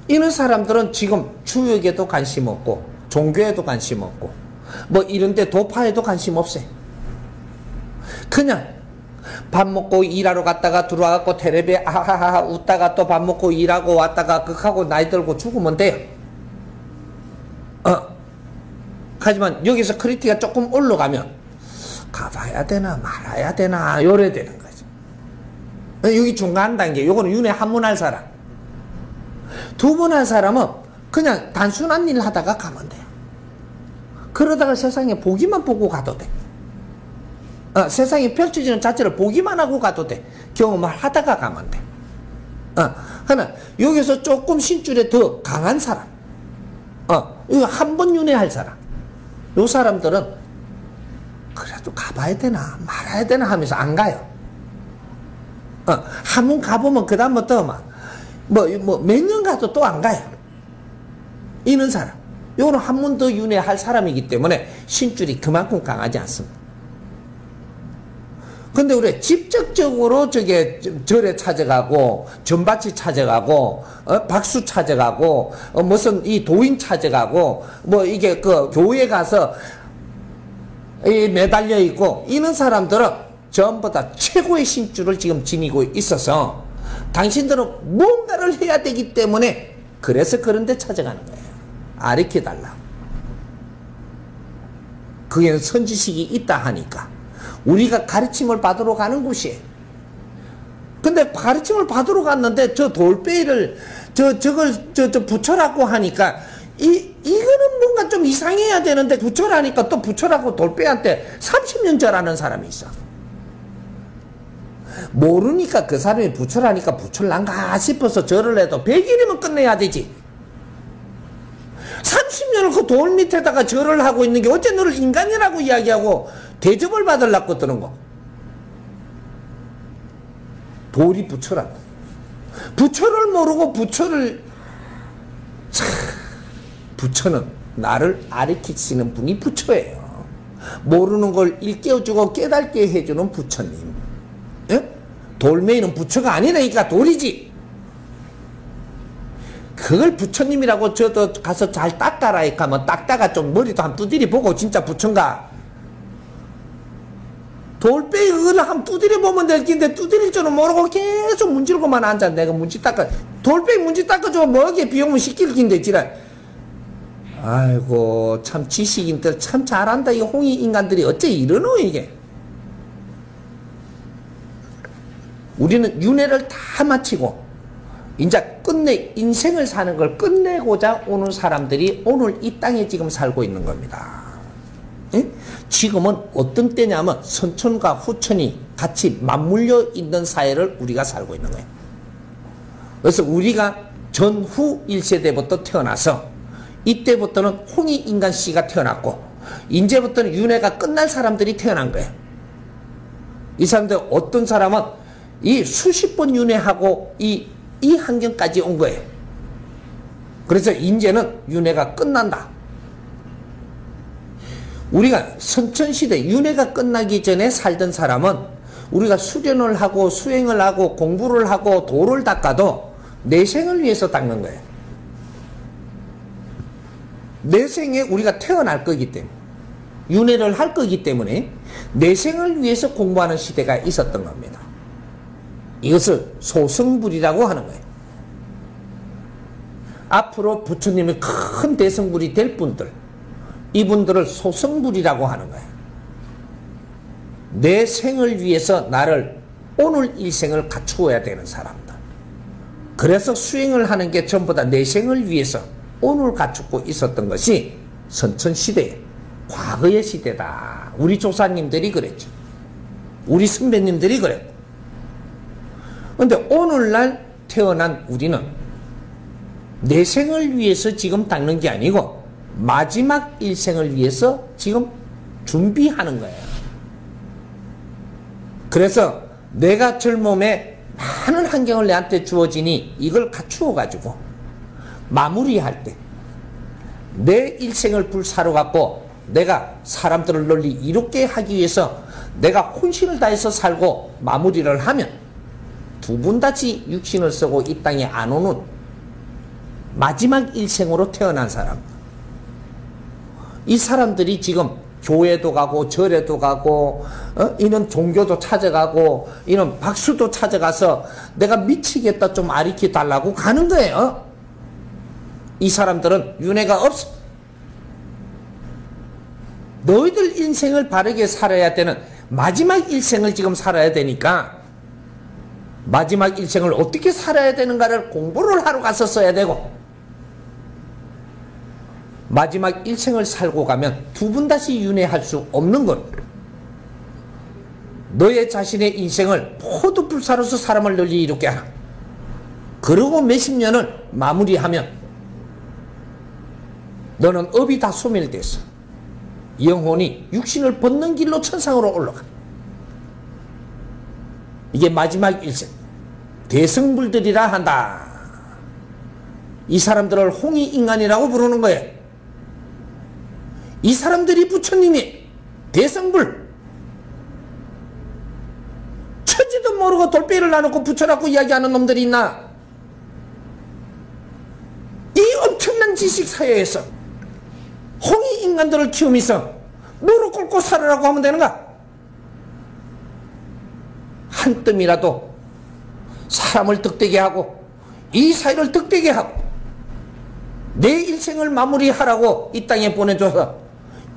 이런 사람들은 지금 주역에도 관심 없고, 종교에도 관심 없고, 뭐 이런데 도파에도 관심 없어요. 그냥 밥 먹고 일하러 갔다가 들어와갖고 텔레비에 하하하 웃다가 또 밥 먹고 일하고 왔다가 극하고 나이 들고 죽으면 돼요. 하지만 여기서 크리티가 조금 올라가면 가봐야 되나 말아야 되나 요래 되는 거죠. 여기 중간 단계. 요거는 윤회 한 번 할 사람. 2번 할 사람은 그냥 단순한 일 하다가 가면 돼요. 그러다가 세상에 보기만 보고 가도 돼. 세상에 펼쳐지는 자체를 보기만 하고 가도 돼. 경험을 하다가 가면 돼. 하나 여기서 조금 신줄에 더 강한 사람, 이거 한 번 윤회할 사람, 요 사람들은 그래도 가봐야 되나 말아야 되나 하면서 안 가요. 한 번 가보면 그 다음부터 몇 년 가도 또 안 가요. 이런 사람, 요거는 한 번 더 윤회할 사람이기 때문에 신줄이 그만큼 강하지 않습니다. 근데 우리 직접적으로 절에 찾아가고, 전밭이 찾아가고, 박수 찾아가고, 무슨 이 도인 찾아가고, 뭐 이게 그 교회 가서 매달려 있고, 이런 사람들은 전부 다 최고의 신주를 지금 지니고 있어서 당신들은 뭔가를 해야 되기 때문에 그래서 그런 데 찾아가는 거예요. 가르쳐달라. 그게는 선지식이 있다 하니까 우리가 가르침을 받으러 가는 곳이에요. 근데 가르침을 받으러 갔는데 저 돌베이를 저걸 붙여라고 하니까 이거는 뭔가 좀 이상해야 되는데 붙여라니까 또 붙여라고 돌베이한테 30년 절하는 사람이 있어. 모르니까 그 사람이 붙여라니까 붙여란가 싶어서 절을 해도 100일이면 끝내야 되지. 30년을 그 돌 밑에다가 절을 하고 있는 게 어째 너를 인간이라고 이야기하고 대접을 받으려고 드는 거. 돌이 부처라. 부처를 모르고 부처는 나를 가르치시는 분이 부처예요. 모르는 걸 일깨워주고 깨닫게 해주는 부처님. 예? 돌멩이는 부처가 아니라니까 돌이지. 그걸 부처님이라고 저도 가서 잘 닦아라 하면 닦다가 좀 머리도 한 두드려 보고 진짜 부처인가. 돌빼기 그걸 한 두드려 보면 될 텐데 두드릴 줄은 모르고 계속 문질고만 앉아. 내가 문지 닦아 돌빼기 문지 닦아줘 뭐게 비용은 시킬 긴데 지랄. 아이고 참 지식인들 참 잘한다. 이 홍이 인간들이 어째 이러노 이게. 우리는 윤회를 다 마치고 이제 끝내 인생을 사는 걸 끝내고자 오는 사람들이 오늘 이 땅에 지금 살고 있는 겁니다. 예? 지금은 어떤 때냐면 선천과 후천이 같이 맞물려 있는 사회를 우리가 살고 있는 거예요. 그래서 우리가 전후 1세대부터 태어나서 이때부터는 홍익인간씨가 태어났고 이제부터는 윤회가 끝날 사람들이 태어난 거예요. 이 사람들 어떤 사람은 이 수십 번 윤회하고 이 환경까지 온 거예요. 그래서 이제는 윤회가 끝난다. 우리가 선천시대 윤회가 끝나기 전에 살던 사람은 우리가 수련을 하고 수행을 하고 공부를 하고 도를 닦아도 내생을 위해서 닦는 거예요. 내생에 우리가 태어날 거기 때문에 윤회를 할 거기 때문에 내생을 위해서 공부하는 시대가 있었던 겁니다. 이것을 소승불이라고 하는 거예요. 앞으로 부처님이 큰 대승불이 될 분들, 이분들을 소승불이라고 하는 거예요. 내 생을 위해서 나를 오늘 일생을 갖추어야 되는 사람들. 그래서 수행을 하는 게 전부 다 내 생을 위해서 오늘 갖추고 있었던 것이 선천시대, 과거의 시대다. 우리 조사님들이 그랬죠. 우리 선배님들이 그랬고. 근데 오늘날 태어난 우리는 내 생을 위해서 지금 닦는 게 아니고 마지막 일생을 위해서 지금 준비하는 거예요. 그래서 내가 젊음에 많은 환경을 내한테 주어지니 이걸 갖추어 가지고 마무리할 때 내 일생을 불사로 갖고 내가 사람들을 널리 이롭게 하기 위해서 내가 혼신을 다해서 살고 마무리를 하면 두 분 다시 육신을 쓰고 이 땅에 안 오는 마지막 일생으로 태어난 사람. 이 사람들이 지금 교회도 가고 절에도 가고 이런 종교도 찾아가고 이런 박수도 찾아가서 내가 미치겠다 좀 가르쳐 달라고 가는 거예요. 이 사람들은 윤회가 없어. 너희들 인생을 바르게 살아야 되는 마지막 일생을 지금 살아야 되니까 마지막 일생을 어떻게 살아야 되는가를 공부를 하러 가서 써야 되고 마지막 일생을 살고 가면 두 번 다시 윤회할 수 없는 것. 너의 자신의 인생을 모두 불사로서 사람을 널리 이롭게 하라. 그러고 몇십 년을 마무리하면 너는 업이 다 소멸돼서 영혼이 육신을 벗는 길로 천상으로 올라가. 이게 마지막 일생. 대승불들이라 한다. 이 사람들을 홍익인간이라고 부르는 거예요. 이 사람들이 부처님이 대승불. 처지도 모르고 돌빼를 놔놓고 부처라고 이야기하는 놈들이 있나? 이 엄청난 지식사회에서 홍익인간들을 키우면서 무릎 꿇고 살으라고 하면 되는가? 한 뜸이라도 사람을 득되게 하고 이 사회를 득되게 하고 내 인생을 마무리하라고 이 땅에 보내줘서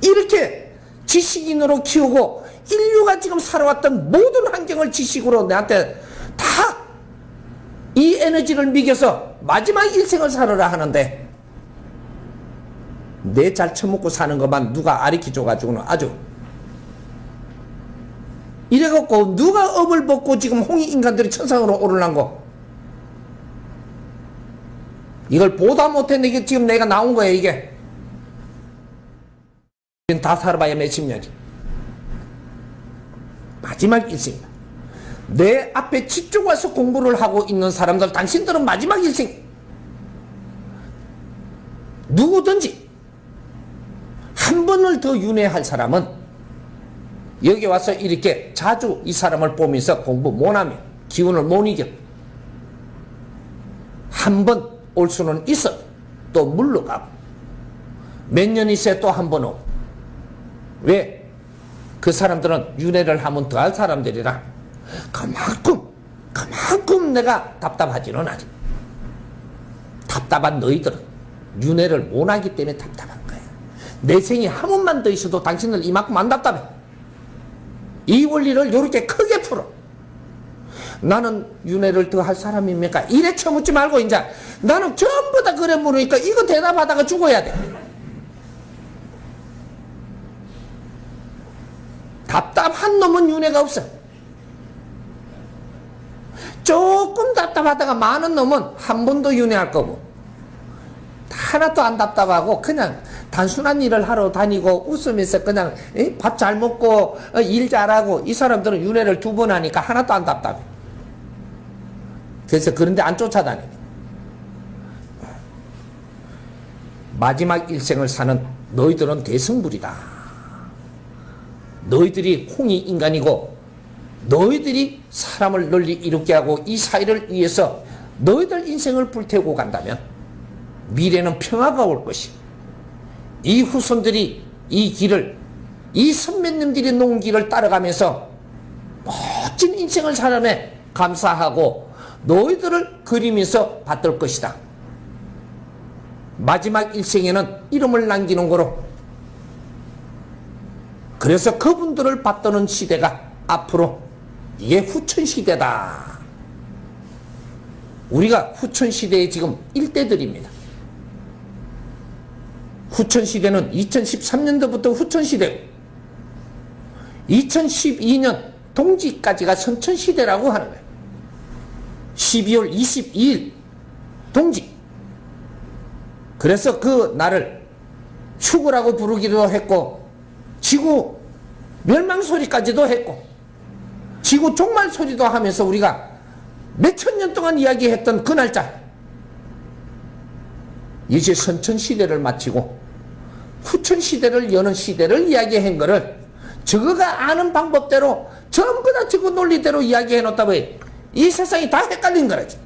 이렇게 지식인으로 키우고 인류가 지금 살아왔던 모든 환경을 지식으로 내한테 다 이 에너지를 미겨서 마지막 인생을 살아라 하는데 내 잘 처먹고 사는 것만 누가 아리키줘가지고는 아주 이래갖고 누가 업을 벗고 지금 홍익인간들이 천상으로 오르는 거 이걸 보다 못했는데 이게 지금 내가 나온 거야 이게 다 살아봐야 몇십 년이 마지막 일생이다. 내 앞에 집중 와서 공부를 하고 있는 사람들 당신들은 마지막 일생 누구든지 한 번을 더 윤회할 사람은 여기 와서 이렇게 자주 이 사람을 보면서 공부 못하면 기운을 못 이겨 한 번 올 수는 있어 또 물러가고 몇 년 있어야 또 한 번 오고 왜? 그 사람들은 윤회를 하면 더 할 사람들이라 그만큼 내가 답답하지는 않아. 답답한 너희들은 윤회를 못하기 때문에 답답한 거야. 내 생이 한 번만 더 있어도 당신들 이만큼 안 답답해. 이 원리를 이렇게 크게 풀어. 나는 윤회를 더 할 사람입니까? 이래 처묻지 말고 이제 나는 전부 다 그래 물으니까 이거 대답하다가 죽어야 돼. 답답한 놈은 윤회가 없어. 조금 답답하다가 많은 놈은 한 번도 윤회할 거고 하나도 안 답답하고 그냥 단순한 일을 하러 다니고 웃으면서 그냥 밥 잘 먹고 일 잘하고 이 사람들은 윤회를 2번 하니까 하나도 안 답답해. 그래서 그런데 안 쫓아다니네. 마지막 일생을 사는 너희들은 대승불이다. 너희들이 홍익인간이고 너희들이 사람을 널리 이롭게 하고 이 사회를 위해서 너희들 인생을 불태우고 간다면 미래는 평화가 올 것이 이 후손들이 이 길을 이 선배님들이 놓은 길을 따라가면서 멋진 인생을 살아내 감사하고 너희들을 그리면서 받들 것이다. 마지막 일생에는 이름을 남기는 거로 그래서 그분들을 받드는 시대가 앞으로 이게 후천시대다. 우리가 후천시대의 지금 일대들입니다. 후천시대는 2013년도부터 후천시대고 2012년 동지까지가 선천시대라고 하는 거예요. 12월 22일 동지. 그래서 그 날을 휴거라고 부르기도 했고 지구 멸망소리까지도 했고 지구 종말소리도 하면서 우리가 몇천 년 동안 이야기했던 그 날짜 이제 선천시대를 마치고 후천시대를 여는 시대를 이야기한 거를 저거가 아는 방법대로 전부 다 저거 논리대로 이야기해 놓다고 해. 이 세상이 다 헷갈린 거라지.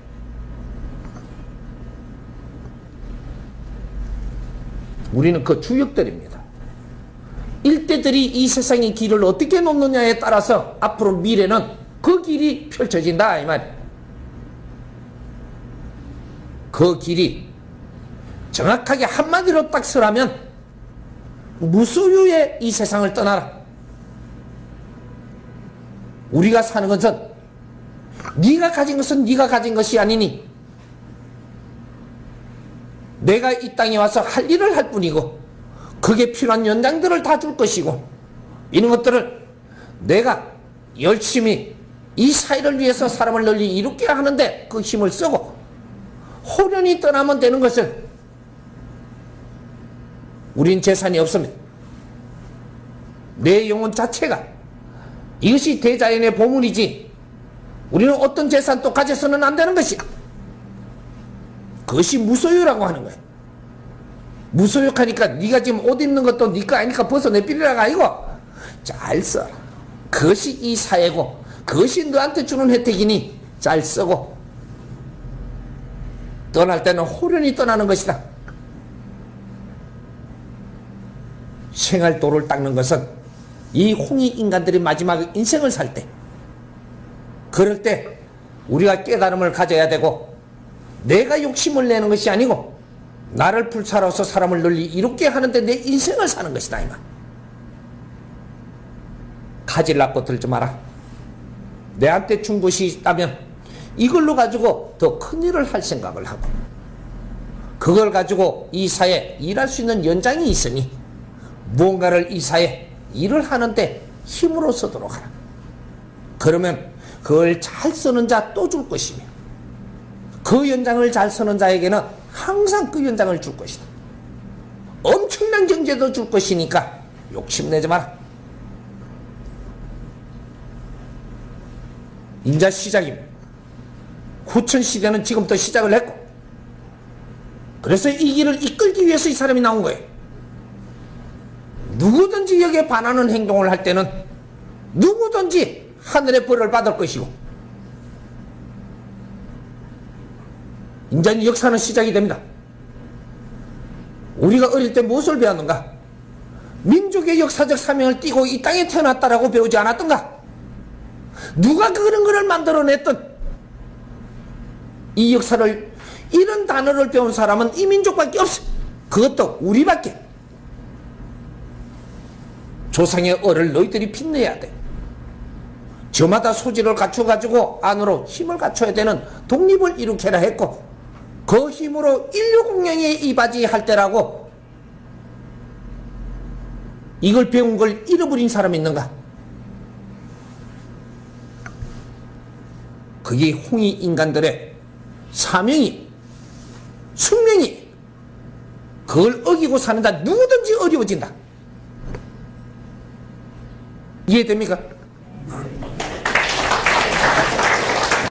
우리는 그 주역들입니다. 일대들이 이 세상의 길을 어떻게 놓느냐에 따라서 앞으로 미래는 그 길이 펼쳐진다 이 말. 그 길이 정확하게 한마디로 딱 설하면 무소유의 이 세상을 떠나라. 우리가 사는 것은 네가 가진 것은 네가 가진 것이 아니니 내가 이 땅에 와서 할 일을 할 뿐이고 그게 필요한 연장들을 다 줄 것이고 이런 것들을 내가 열심히 이 사회를 위해서 사람을 널리 이롭게 하는데 그 힘을 쓰고 호련히 떠나면 되는 것을 우린 재산이 없습니다. 내 영혼 자체가 이것이 대자연의 보물이지 우리는 어떤 재산도 가져서는 안 되는 것이야. 그것이 무소유라고 하는 거야. 무소유하니까 네가 지금 옷 입는 것도 네 거 아니니까 벗어내버리라가 아니고 잘 써라. 그것이 이 사회고 그것이 너한테 주는 혜택이니 잘 쓰고 떠날 때는 호련히 떠나는 것이다. 생활도를 닦는 것은 이 홍익인간들이 마지막 인생을 살 때 그럴 때 우리가 깨달음을 가져야 되고, 내가 욕심을 내는 것이 아니고 나를 불사로서 사람을 널리 이롭게 하는데 내 인생을 사는 것이다 이 말. 가질라고 들지 마라. 내한테 준 것이 있다면 이걸로 가지고 더 큰 일을 할 생각을 하고, 그걸 가지고 이 사회에 일할 수 있는 연장이 있으니 무언가를 이 사회에 일을 하는데 힘으로 쓰도록 하라. 그러면 그걸 잘 쓰는 자 또 줄 것이며, 그 연장을 잘 쓰는 자에게는 항상 그 연장을 줄 것이다. 엄청난 경제도 줄 것이니까 욕심내지 마라. 인자 시작입니다. 후천시대는 지금부터 시작을 했고, 그래서 이 길을 이끌기 위해서 이 사람이 나온 거예요. 누구든지 여기에 반하는 행동을 할 때는 누구든지 하늘의 벌을 받을 것이고, 이제 역사는 시작이 됩니다. 우리가 어릴 때 무엇을 배웠는가? 민족의 역사적 사명을 띠고 이 땅에 태어났다라고 배우지 않았던가? 누가 그런 거를 만들어냈던 이 역사를, 이런 단어를 배운 사람은 이 민족밖에 없어. 그것도 우리밖에. 조상의 얼을 너희들이 빛내야 돼. 저마다 소질을 갖춰가지고 안으로 힘을 갖춰야 되는 독립을 일으켜라 했고, 그 힘으로 인류 공영에 이바지할 때라고 이걸 배운 걸 잃어버린 사람이 있는가? 그게 홍익 인간들의 사명이, 숙명이, 그걸 어기고 사는 자 누구든지 어려워진다. 이해됩니까?